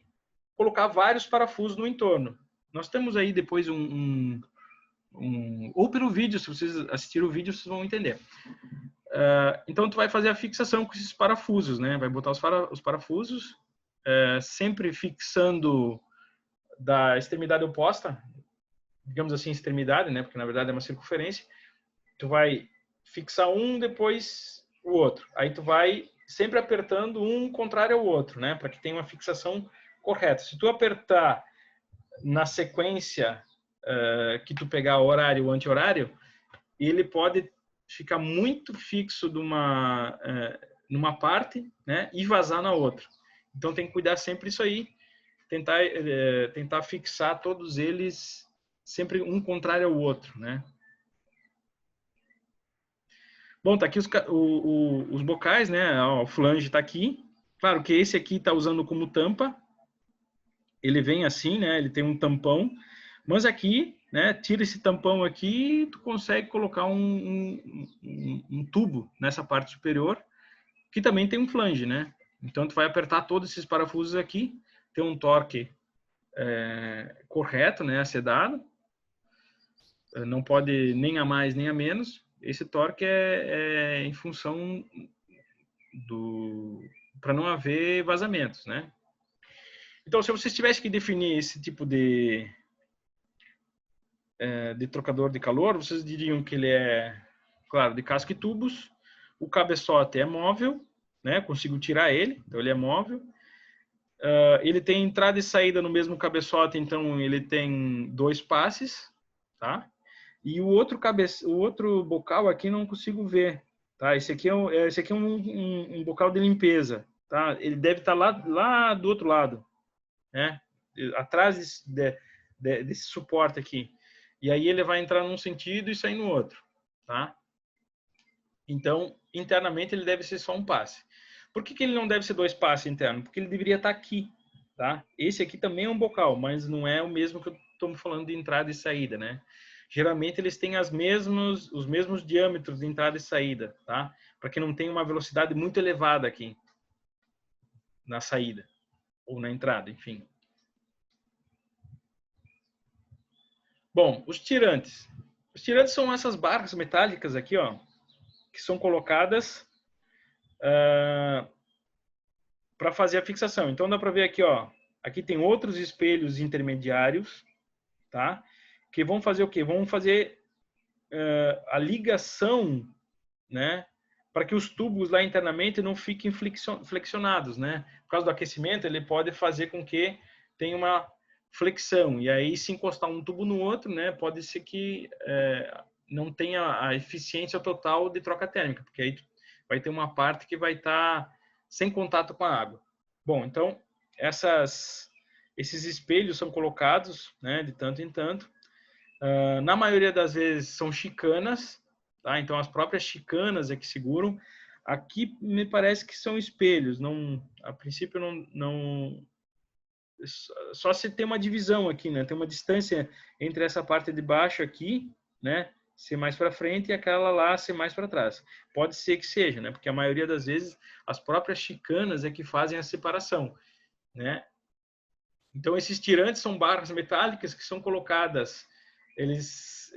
colocar vários parafusos no entorno. Nós temos aí depois ou pelo vídeo, se vocês assistirem o vídeo, vocês vão entender. Então, tu vai fazer a fixação com esses parafusos, né? Vai botar os parafusos, sempre fixando da extremidade oposta, digamos assim, extremidade, né? Porque na verdade é uma circunferência. Tu vai fixar um, depois o outro. Aí tu vai sempre apertando um contrário ao outro, né? Para que tenha uma fixação correta. Se tu apertar na sequência que tu pegar horário ou anti-horário, ele pode ficar muito fixo numa parte, né? E vazar na outra. Então tem que cuidar sempre disso aí. Tentar fixar todos eles sempre um contrário ao outro, né? Bom, tá aqui os bocais, né? Ó, o flange tá aqui. Claro que esse aqui tá usando como tampa. Ele vem assim, né? Ele tem um tampão. Mas aqui, né? Tira esse tampão aqui e tu consegue colocar um tubo nessa parte superior, que também tem um flange, né? Então tu vai apertar todos esses parafusos aqui, tem um torque correto, né? Acedado. Não pode nem a mais nem a menos. Esse torque é em função para não haver vazamentos, né? Então, se vocês tivessem que definir esse tipo de trocador de calor, vocês diriam que ele é, claro, de casco e tubos. O cabeçote é móvel, né? Consigo tirar ele, então ele é móvel. Ele tem entrada e saída no mesmo cabeçote, então ele tem 2 passes, tá? E o outro bocal aqui não consigo ver, tá? Esse aqui é um bocal de limpeza, tá? Ele deve estar lá do outro lado, né? Atrás desse suporte aqui. E aí ele vai entrar num sentido e sair no outro, tá? Então, internamente ele deve ser só um passe. Por que ele não deve ser 2 passes internos? Porque ele deveria estar aqui, tá? Esse aqui também é um bocal, mas não é o mesmo que eu estou falando de entrada e saída, né? Geralmente eles têm os mesmos diâmetros de entrada e saída, tá? Para que não tenha uma velocidade muito elevada aqui na saída ou na entrada, enfim. Bom, os tirantes. Os tirantes são essas barras metálicas aqui, ó, que são colocadas para fazer a fixação. Então dá para ver aqui, ó, aqui tem outros espelhos intermediários, tá? Que vão fazer o quê? Vão fazer a ligação, né? Para que os tubos lá internamente não fiquem flexionados, né? Por causa do aquecimento, ele pode fazer com que tenha uma flexão. E aí, se encostar um tubo no outro, né? Pode ser que não tenha a eficiência total de troca térmica, porque aí vai ter uma parte que vai estar sem contato com a água. Bom, então, esses espelhos são colocados, né? De tanto em tanto. Na maioria das vezes são chicanas, tá? Então as próprias chicanas é que seguram. Aqui me parece que são espelhos, não, a princípio não só se tem uma divisão aqui, né? Tem uma distância entre essa parte de baixo aqui, né? Ser mais para frente e aquela lá ser mais para trás. Pode ser que seja, né? Porque a maioria das vezes as próprias chicanas é que fazem a separação, né? Então esses tirantes são barras metálicas que são colocadas eles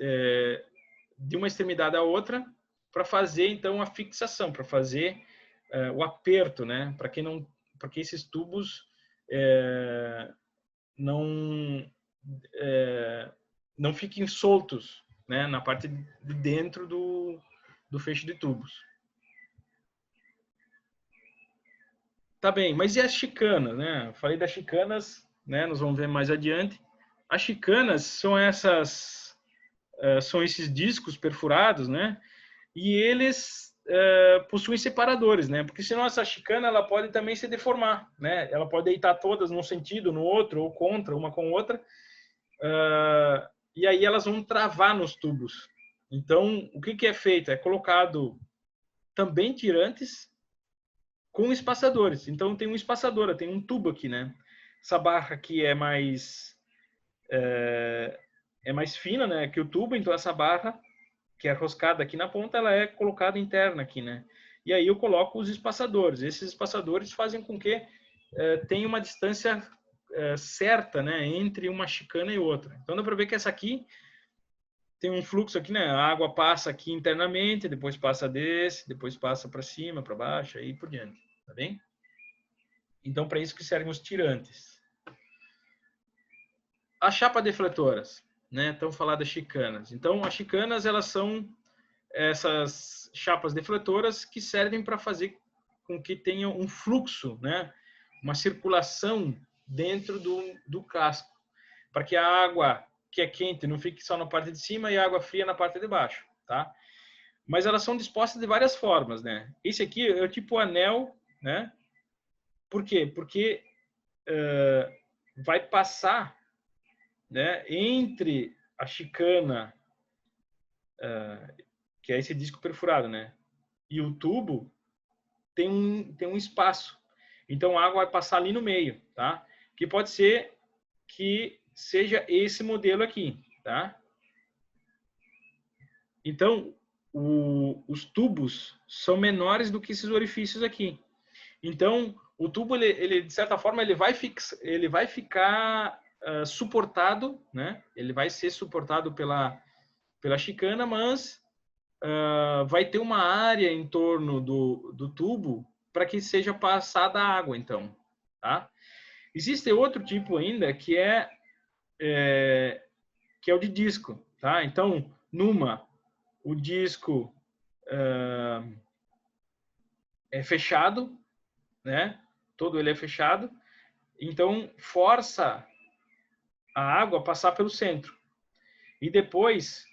de uma extremidade à outra para fazer então a fixação, para fazer o aperto, né? Para que esses tubos não fiquem soltos, né? Na parte de dentro do feixe de tubos. Tá bem, mas e as chicanas, né? Falei das chicanas, né? Nós vamos ver mais adiante. As chicanas são são esses discos perfurados, né? E eles possuem separadores, né? Porque senão essa chicana ela pode também se deformar, né? Ela pode deitar todas num sentido, no outro, ou contra, uma com outra. E aí elas vão travar nos tubos. Então, o que é feito? É colocado também tirantes com espaçadores. Então, tem um espaçador, tem um tubo aqui, né? Essa barra aqui é mais fina, né, que o tubo, então essa barra que é roscada aqui na ponta, ela é colocada interna aqui, né? E aí eu coloco os espaçadores. Esses espaçadores fazem com que tenha uma distância certa, né, entre uma chicana e outra. Então dá para ver que essa aqui tem um fluxo aqui, né? A água passa aqui internamente, depois passa depois passa para cima, para baixo, aí por diante, tá bem? Então para isso que servem os tirantes. As chapas defletoras, né? Então falar das chicanas. Então as chicanas elas são essas chapas defletoras que servem para fazer com que tenha um fluxo, né? Uma circulação dentro do casco, para que a água que é quente não fique só na parte de cima e a água fria na parte de baixo, tá? Mas elas são dispostas de várias formas, né? Esse aqui é o tipo anel, né? Por quê? Porque vai passar, né, entre a chicana, que é esse disco perfurado, né, e o tubo, tem um espaço. Então a água vai passar ali no meio, tá? Que pode ser que seja esse modelo aqui, tá? Então os tubos são menores do que esses orifícios aqui. Então o tubo, ele de certa forma, ele vai ficar suportado, né? Ele vai ser suportado pela chicana, mas vai ter uma área em torno do tubo para que seja passada a água, então, tá? Existe outro tipo ainda que é o de disco, tá? Então, o disco é fechado, né? Todo ele é fechado, então força a água a passar pelo centro. E depois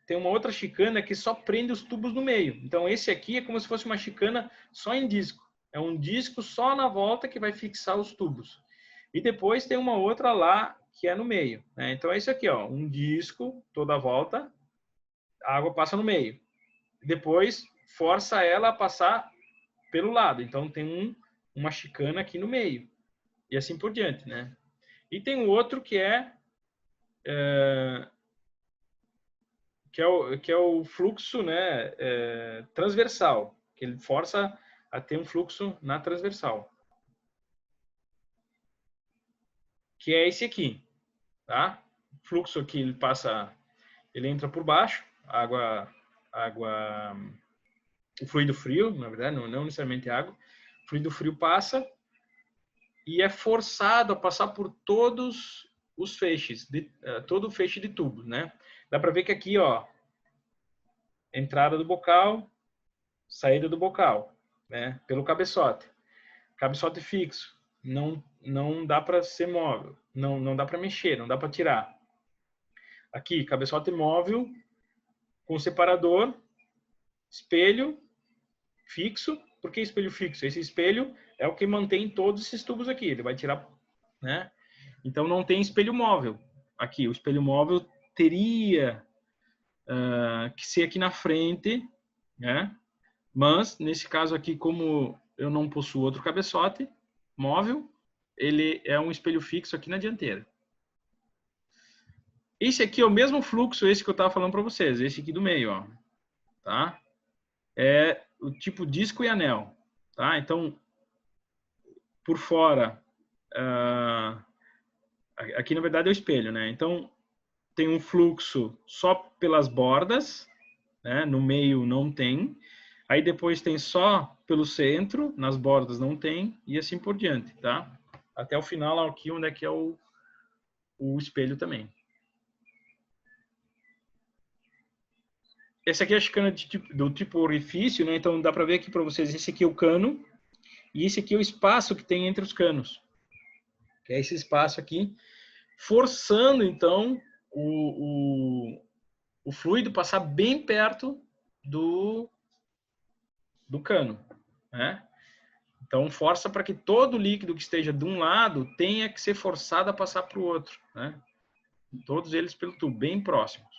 tem uma outra chicana que só prende os tubos no meio. Então esse aqui é como se fosse uma chicana só em disco. É um disco só na volta que vai fixar os tubos. E depois tem uma outra lá que é no meio, né? Então é isso aqui, ó, um disco toda a volta, a água passa no meio. Depois força ela a passar pelo lado. Então tem uma chicana aqui no meio. E assim por diante, né? E tem o outro que é o fluxo, né, transversal, que ele força a ter um fluxo na transversal, que é esse aqui, tá? O fluxo aqui ele entra por baixo, o fluido frio, na verdade, não necessariamente água, o fluido frio passa e é forçado a passar por todos os feixes, todo o feixe de tubos, né? Dá para ver que aqui, ó, entrada do bocal, saída do bocal, né? Pelo cabeçote. Cabeçote fixo. Não dá para ser móvel. Não dá para mexer, não dá para tirar. Aqui, cabeçote móvel, com separador, espelho fixo. Por que espelho fixo? Esse espelho é o que mantém todos esses tubos aqui. Ele vai tirar, né? Então não tem espelho móvel. Aqui, o espelho móvel teria que ser aqui na frente, né? Mas, nesse caso aqui, como eu não possuo outro cabeçote móvel, ele é um espelho fixo aqui na dianteira. Esse aqui é o mesmo fluxo, esse que eu estava falando para vocês, esse aqui do meio, ó, tá? É o tipo disco e anel, tá? Então, por fora, aqui na verdade é o espelho, né? Então, tem um fluxo só pelas bordas, né? No meio não tem. Aí depois tem só pelo centro, nas bordas não tem, e assim por diante, tá? Até o final aqui, onde é que é o espelho também. Essa aqui é a chicana do tipo orifício, né? Então dá para ver aqui para vocês, esse aqui é o cano, e esse aqui é o espaço que tem entre os canos. Que é esse espaço aqui, forçando então o fluido passar bem perto do cano, né? Então, força para que todo líquido que esteja de um lado tenha que ser forçado a passar para o outro, né? Todos eles pelo tubo, bem próximos,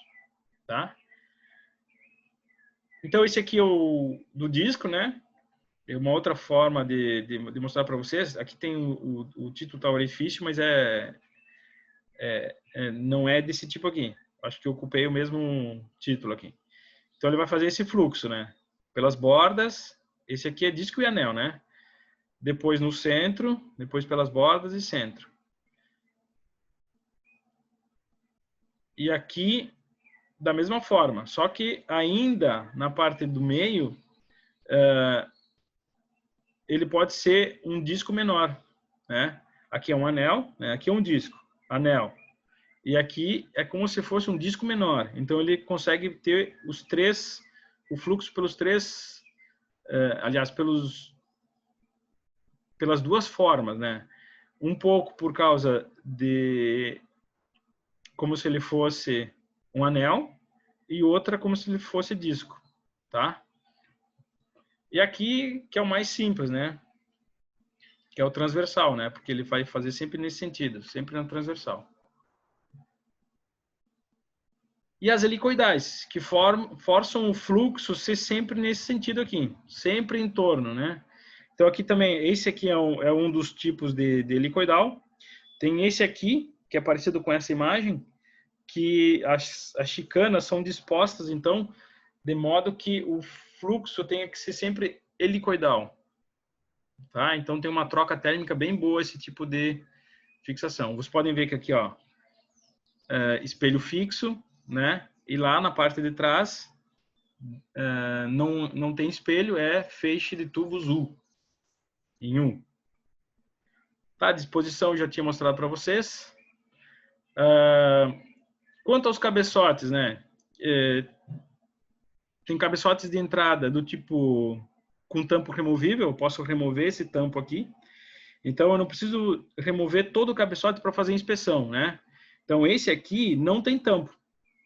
tá? Então, esse aqui é o do disco, né? É uma outra forma de mostrar para vocês. Aqui tem o título tá orifício, mas não é desse tipo aqui. Acho que eu ocupei o mesmo título aqui. Então, ele vai fazer esse fluxo, né? Pelas bordas. Esse aqui é disco e anel, né? Depois no centro, depois pelas bordas e centro. E aqui, da mesma forma, só que ainda na parte do meio, ele pode ser um disco menor, né? Aqui é um anel, né? Aqui é um disco, anel. E aqui é como se fosse um disco menor. Então, ele consegue ter os três o fluxo pelos três, aliás, pelas duas formas, né? Um pouco por causa de como se ele fosse um anel e outra como se ele fosse disco, tá? E aqui que é o mais simples, né? Que é o transversal, né? Porque ele vai fazer sempre nesse sentido, sempre na transversal. E as helicoidais, que forçam o fluxo ser sempre nesse sentido aqui, sempre em torno, né? Então aqui também, esse aqui é um dos tipos de helicoidal. Tem esse aqui, que é parecido com essa imagem, que as chicanas são dispostas, então, de modo que o fluxo tenha que ser sempre helicoidal. Tá? Então tem uma troca térmica bem boa esse tipo de fixação. Vocês podem ver que aqui, ó, espelho fixo, né? E lá na parte de trás não tem espelho, é feixe de tubos U, em U. Tá, a disposição eu já tinha mostrado para vocês. Quanto aos cabeçotes, né? Tem cabeçotes de entrada do tipo com tampo removível, eu posso remover esse tampo aqui. Então, eu não preciso remover todo o cabeçote para fazer inspeção, né? Então, esse aqui não tem tampo.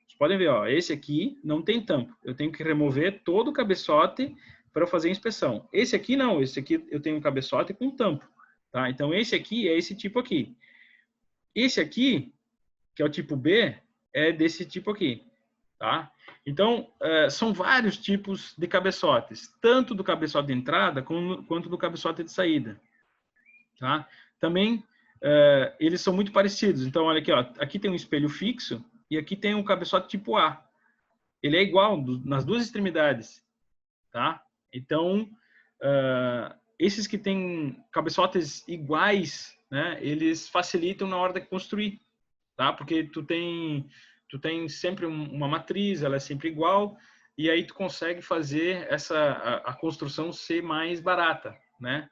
Vocês podem ver, ó, esse aqui não tem tampo. Eu tenho que remover todo o cabeçote para fazer inspeção. Esse aqui não, esse aqui eu tenho um cabeçote com tampo. Tá? Então, esse aqui é esse tipo aqui. Esse aqui, que é o tipo B, é desse tipo aqui. Tá? Então, são vários tipos de cabeçotes, tanto do cabeçote de entrada quanto do cabeçote de saída. Tá? Também, eles são muito parecidos. Então, olha aqui, ó, aqui tem um espelho fixo e aqui tem um cabeçote tipo A. Ele é igual nas duas extremidades. Tá? Então, esses que têm cabeçotes iguais, né, eles facilitam na hora de construir. Tá? Porque tu tem sempre uma matriz, ela é sempre igual, e aí tu consegue fazer a construção ser mais barata, né?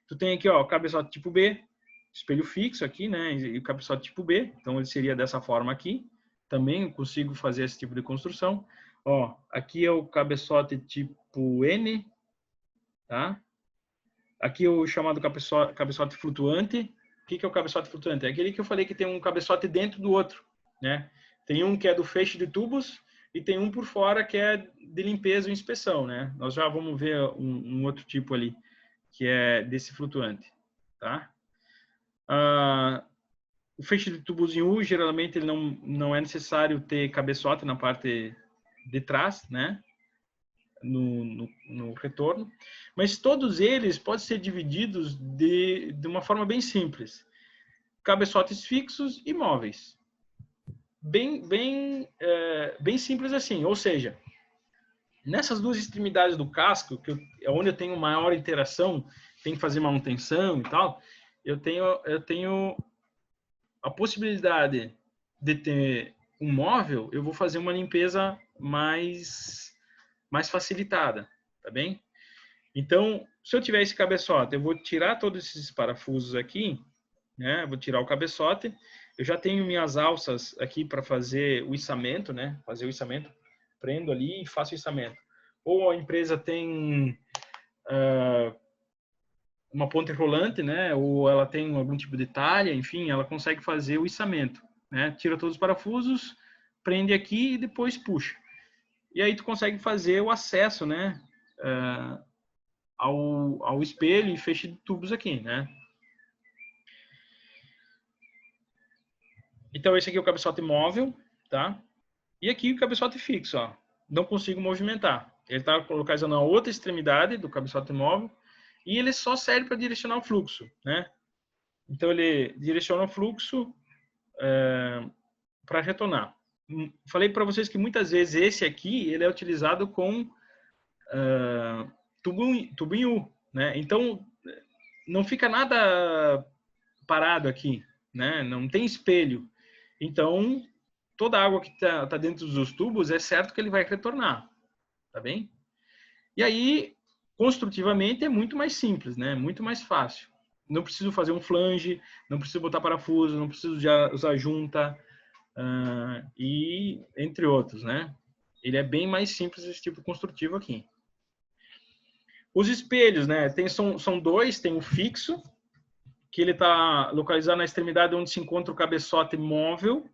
Tu tem aqui, ó, o cabeçote tipo B, espelho fixo aqui, né? E o cabeçote tipo B, então ele seria dessa forma aqui. Também eu consigo fazer esse tipo de construção. Ó, aqui é o cabeçote tipo N, tá? Aqui é o chamado cabeçote flutuante. O que é o cabeçote flutuante? É aquele que eu falei que tem um cabeçote dentro do outro, né? Tem um que é do feixe de tubos e tem um por fora que é de limpeza e inspeção, né? Nós já vamos ver um outro tipo ali, que é desse flutuante, tá? O feixe de tubos em U, geralmente ele não é necessário ter cabeçote na parte de trás, né? No retorno, mas todos eles podem ser divididos de uma forma bem simples. Cabeçotes fixos e móveis. Bem simples assim, ou seja, nessas duas extremidades do casco, é onde eu tenho maior interação, tem que fazer manutenção e tal, eu tenho a possibilidade de ter um móvel, eu vou fazer uma limpeza mais facilitada, tá bem? Então, se eu tiver esse cabeçote, eu vou tirar todos esses parafusos aqui, né? Vou tirar o cabeçote. Eu já tenho minhas alças aqui para fazer o içamento, né? Fazer o içamento, prendo ali e faço o içamento. Ou a empresa tem uma ponte rolante, né? Ou ela tem algum tipo de talha, enfim, ela consegue fazer o içamento, né? Tira todos os parafusos, prende aqui e depois puxa. E aí tu consegue fazer o acesso, né? Ao espelho e feixe de tubos aqui, né? Então esse aqui é o cabeçote móvel, tá? E aqui o cabeçote fixo, ó. Não consigo movimentar. Ele está localizado na outra extremidade do cabeçote móvel e ele só serve para direcionar o fluxo, né? Então ele direciona o fluxo para retornar. Falei para vocês que muitas vezes esse aqui ele é utilizado com tubo em U, né? Então não fica nada parado aqui, né? Não tem espelho. Então toda a água que tá dentro dos tubos é certo que ele vai retornar, tá bem? E aí construtivamente é muito mais simples, né? Muito mais fácil. Não preciso fazer um flange, não preciso botar parafuso, não preciso usar junta e entre outros, né? Ele é bem mais simples esse tipo construtivo aqui. Os espelhos, né? São dois, tem o fixo, que ele está localizado na extremidade onde se encontra o cabeçote móvel.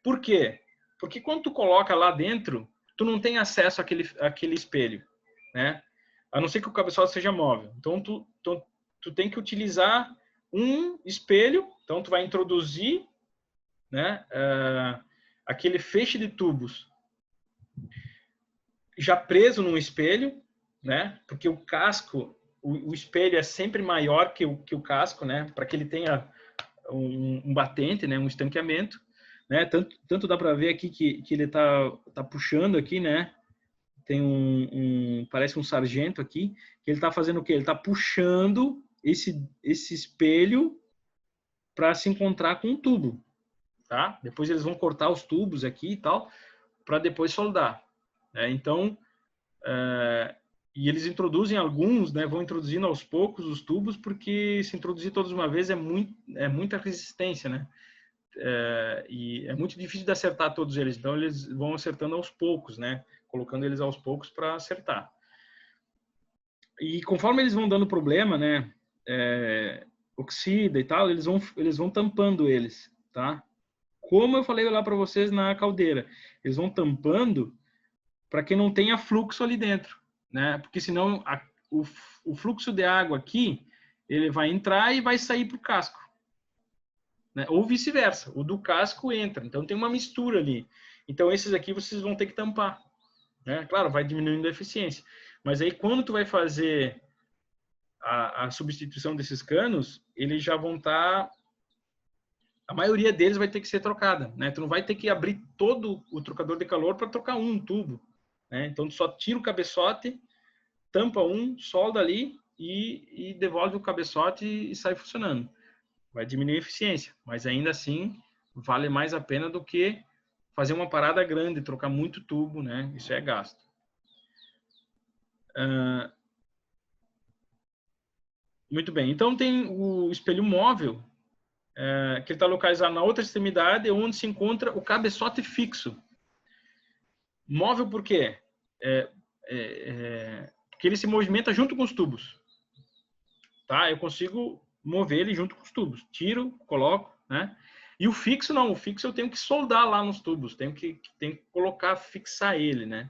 Por quê? Porque quando tu coloca lá dentro, tu não tem acesso àquele espelho, né? A não ser que o cabeçote seja móvel. Então, tu tem que utilizar um espelho. Então, tu vai introduzir, né, aquele feixe de tubos já preso num espelho, né? Porque o casco, o espelho é sempre maior que o casco, né? Para que ele tenha um batente, né? Um estanqueamento, né? Tanto dá para ver aqui que ele tá puxando aqui, né? Tem parece um sargento aqui, que ele tá fazendo o quê? Ele tá puxando esse espelho para se encontrar com um tubo, tá? Depois eles vão cortar os tubos aqui e tal, para depois soldar. Então, e eles introduzem alguns, né, vão introduzindo aos poucos os tubos, porque se introduzir todos de uma vez é muita resistência, né? E é muito difícil de acertar todos eles, então eles vão acertando aos poucos, né? Colocando eles aos poucos para acertar. E conforme eles vão dando problema, né, oxida e tal, eles vão tampando eles, tá? Como eu falei lá para vocês na caldeira, eles vão tampando para que não tenha fluxo ali dentro, né? Porque senão o fluxo de água aqui, ele vai entrar e vai sair para o casco, né? Ou vice-versa, o do casco entra. Então tem uma mistura ali. Então esses aqui vocês vão ter que tampar, né? Claro, vai diminuindo a eficiência. Mas aí quando tu vai fazer a substituição desses canos, eles já vão estar... A maioria deles vai ter que ser trocada, né? Tu não vai ter que abrir todo o trocador de calor para trocar um tubo, né? Então, tu só tira o cabeçote, tampa solda ali e devolve o cabeçote e sai funcionando. Vai diminuir a eficiência, mas ainda assim vale mais a pena do que fazer uma parada grande, trocar muito tubo, né? Isso é gasto. Muito bem. Então, tem o espelho móvel, que está localizado na outra extremidade, onde se encontra o cabeçote fixo. Móvel por quê? Porque ele se movimenta junto com os tubos. Tá? Eu consigo mover ele junto com os tubos. Tiro, coloco, né? E o fixo não. O fixo eu tenho que soldar lá nos tubos. Tenho que colocar, fixar ele, né?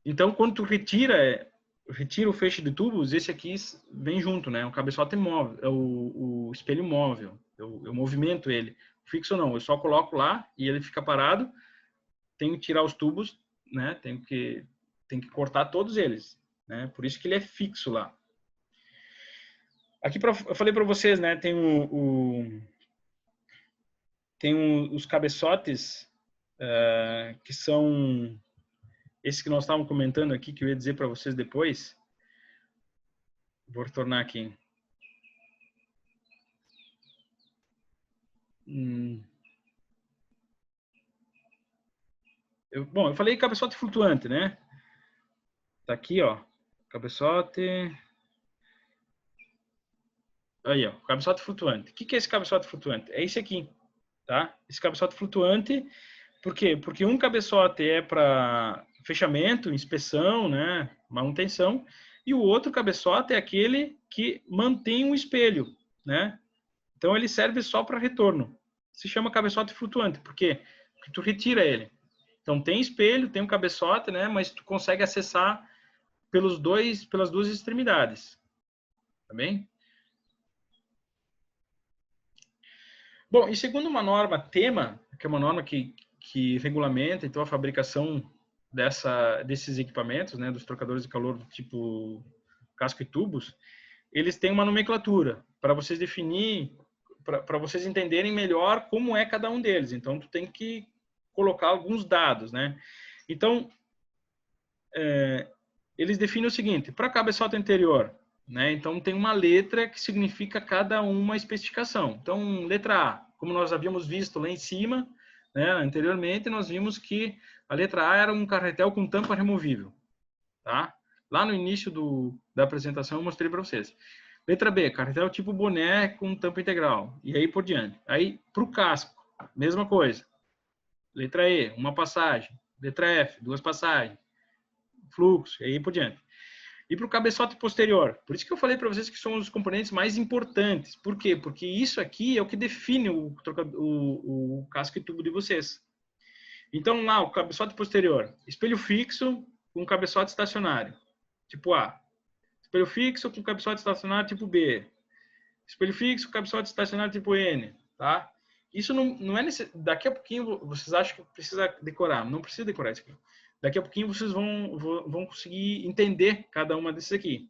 Então, quando tu retira o feixe de tubos, esse aqui vem junto, né? O cabeçote móvel, o espelho móvel. Eu movimento ele. O fixo não. Eu só coloco lá e ele fica parado. Tenho que tirar os tubos, né? Tenho que cortar todos eles, né? Por isso que ele é fixo lá. Aqui eu falei para vocês, né? Tem os cabeçotes que são esses que nós estávamos comentando aqui, que eu ia dizer para vocês depois. Vou retornar aqui. Bom, eu falei cabeçote flutuante, né? Tá aqui, ó. Cabeçote. Aí, ó. Cabeçote flutuante. O que é esse cabeçote flutuante? É esse aqui, tá? Esse cabeçote flutuante. Por quê? Porque um cabeçote é para fechamento, inspeção, né? Manutenção. E o outro cabeçote é aquele que mantém o espelho, né? Então ele serve só para retorno. Se chama cabeçote flutuante. Por quê? Porque tu retira ele. Então tem espelho, tem um cabeçote, né? Mas tu consegue acessar pelas duas extremidades. Tá bem? Bom, e segundo uma norma tema, que é uma norma que regulamenta então a fabricação desses equipamentos, né, dos trocadores de calor do tipo casco e tubos, eles têm uma nomenclatura para vocês definir, para vocês entenderem melhor como é cada um deles. Então, tu tem que colocar alguns dados, né? Então, eles definem o seguinte: para cabeçote anterior, né? Então, tem uma letra que significa cada uma especificação. Então, letra A, como nós havíamos visto lá em cima, né, anteriormente, nós vimos que a letra A era um carretel com tampa removível, tá? Lá no início da apresentação eu mostrei para vocês. Letra B, carretel tipo boné com tampa integral. E aí por diante. Aí, para o casco, mesma coisa. Letra E, uma passagem. Letra F, duas passagens. Fluxo, e aí por diante. E para o cabeçote posterior. Por isso que eu falei para vocês que são os componentes mais importantes. Por quê? Porque isso aqui é o que define o casco e tubo de vocês. Então, lá, o cabeçote posterior. Espelho fixo com cabeçote estacionário. Tipo A. Espelho fixo com cabeçote estacionário tipo B. Espelho fixo com cabeçote estacionário tipo N. Tá? Isso não é necessário. Daqui a pouquinho vocês acham que precisa decorar. Não precisa decorar isso aqui. Daqui a pouquinho vocês vão conseguir entender cada uma desses aqui.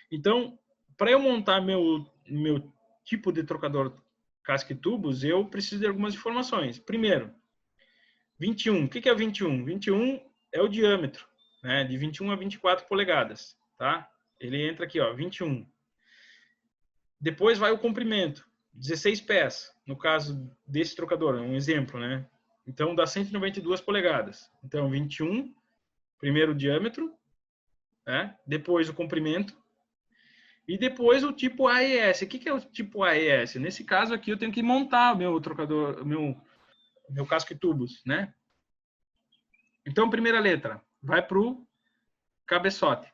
Então, para eu montar meu tipo de trocador casca e tubos, eu preciso de algumas informações. Primeiro, 21. O que é 21? 21 é o diâmetro, né? De 21 a 24 polegadas, tá? Ele entra aqui, ó, 21. Depois vai o comprimento, 16 pés, no caso desse trocador, um exemplo, né? Então, dá 192 polegadas. Então, 21, primeiro o diâmetro, né? Depois o comprimento, e depois o tipo AES. O que é o tipo AES? Nesse caso aqui, eu tenho que montar o meu trocador, meu casco e tubos, né? Então, primeira letra, vai para o cabeçote.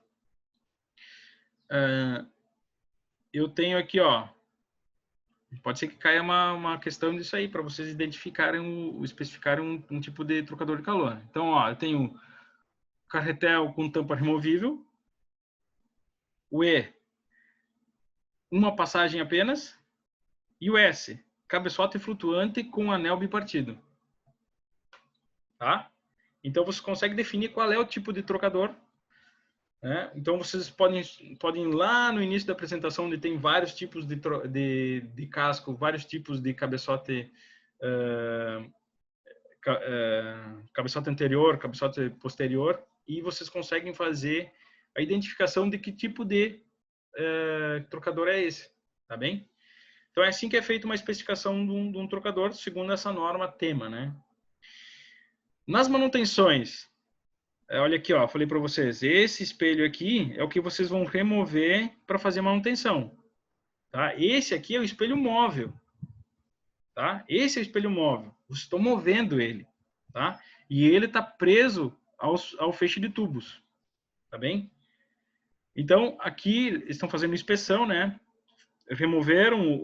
Eu tenho aqui, ó, pode ser que caia uma questão disso aí, para vocês identificarem, especificarem um tipo de trocador de calor. Então, ó, eu tenho carretel com tampa removível, o E, uma passagem apenas, e o S, cabeçote flutuante com anel bipartido. Tá? Então, você consegue definir qual é o tipo de trocador, né? Então, vocês podem ir lá no início da apresentação, onde tem vários tipos de casco, vários tipos de cabeçote, cabeçote anterior, cabeçote posterior, e vocês conseguem fazer a identificação de que tipo de trocador é esse, tá bem? Então, é assim que é feita uma especificação de um trocador, segundo essa norma tema, né? Nas manutenções, olha aqui, ó, falei para vocês, esse espelho aqui é o que vocês vão remover para fazer manutenção, tá? Esse aqui é o espelho móvel, tá? Esse é o espelho móvel. Vocês estão movendo ele, tá? E ele está preso ao feixe de tubos, tá bem? Então, aqui estão fazendo inspeção, né? Removeram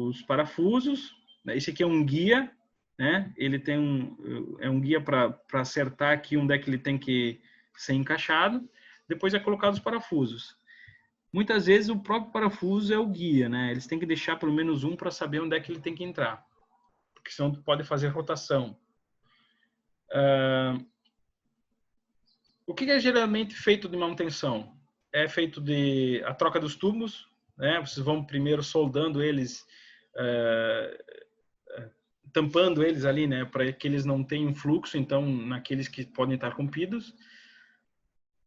os parafusos, né? Esse aqui é um guia, né? Ele tem é um guia para acertar aqui onde é que ele tem que ser encaixado. Depois é colocado os parafusos. Muitas vezes o próprio parafuso é o guia, né? Eles têm que deixar pelo menos um para saber onde é que ele tem que entrar, porque senão pode fazer rotação. O que é geralmente feito de manutenção? É feito de a troca dos tubos, né? Vocês vão primeiro soldando eles, tampando eles ali, né? Para que eles não tenham fluxo, então naqueles que podem estar rompidos.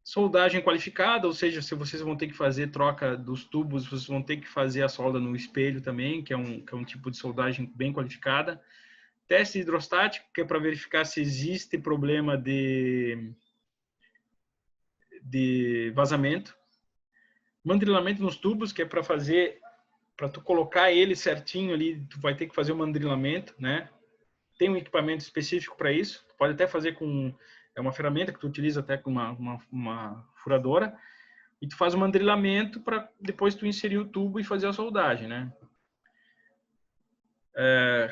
Soldagem qualificada, ou seja, se vocês vão ter que fazer troca dos tubos, vocês vão ter que fazer a solda no espelho também, que é um tipo de soldagem bem qualificada. Teste hidrostático, que é para verificar se existe problema de vazamento. Mandrilamento nos tubos, que é para fazer, para tu colocar ele certinho ali, tu vai ter que fazer o mandrilamento, né? Tem um equipamento específico para isso. Tu pode até fazer com uma ferramenta que tu utiliza até com uma furadora, e tu faz o mandrilamento para depois tu inserir o tubo e fazer a soldagem, né?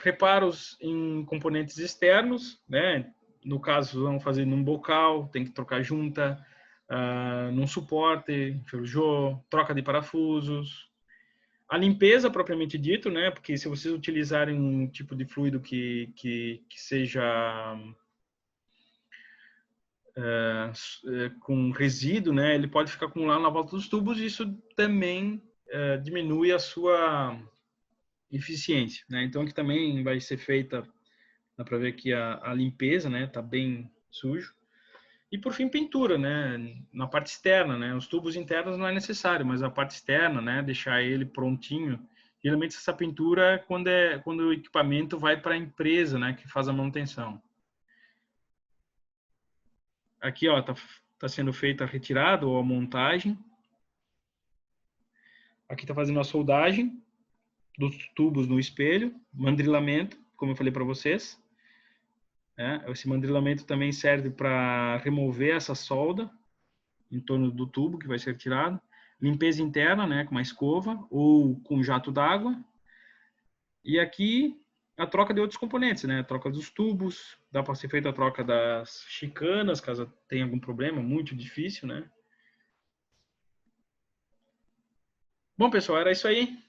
Reparos em componentes externos, né? No caso, vamos fazer num bocal, tem que trocar junta, num suporte, enferrujou, troca de parafusos. A limpeza, propriamente dito, né? Porque se vocês utilizarem um tipo de fluido que seja com resíduo, né? Ele pode ficar acumulado na volta dos tubos e isso também diminui a sua eficiência, né? Então, aqui também vai ser feita, dá para ver que a limpeza, né? Tá bem sujo. E por fim, pintura, né? Na parte externa, né? Os tubos internos não é necessário, mas a parte externa, né? Deixar ele prontinho. Geralmente essa pintura é quando o equipamento vai para a empresa, né? Que faz a manutenção. Aqui, ó, tá sendo feita a retirada ou a montagem. Aqui tá fazendo a soldagem, dos tubos no espelho, mandrilamento, como eu falei para vocês. Esse mandrilamento também serve para remover essa solda em torno do tubo que vai ser tirado. Limpeza interna, né, com uma escova ou com jato d'água. E aqui a troca de outros componentes, né? A troca dos tubos, dá para ser feita a troca das chicanas, caso tenha algum problema, muito difícil, né? Bom, pessoal, era isso aí.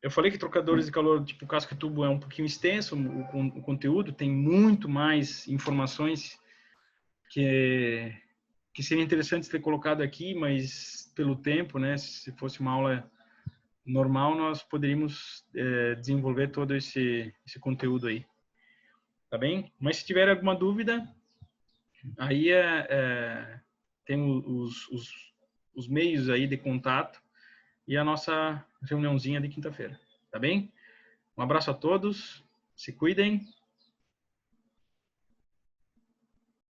Eu falei que trocadores de calor tipo casco e tubo é um pouquinho extenso o conteúdo, tem muito mais informações que seria interessante ter colocado aqui, mas pelo tempo, né? Se fosse uma aula normal, nós poderíamos desenvolver todo esse conteúdo aí. Tá bem? Mas se tiver alguma dúvida, aí tem os meios aí de contato e a nossa reuniãozinha de quinta-feira. Tá bem? Um abraço a todos, se cuidem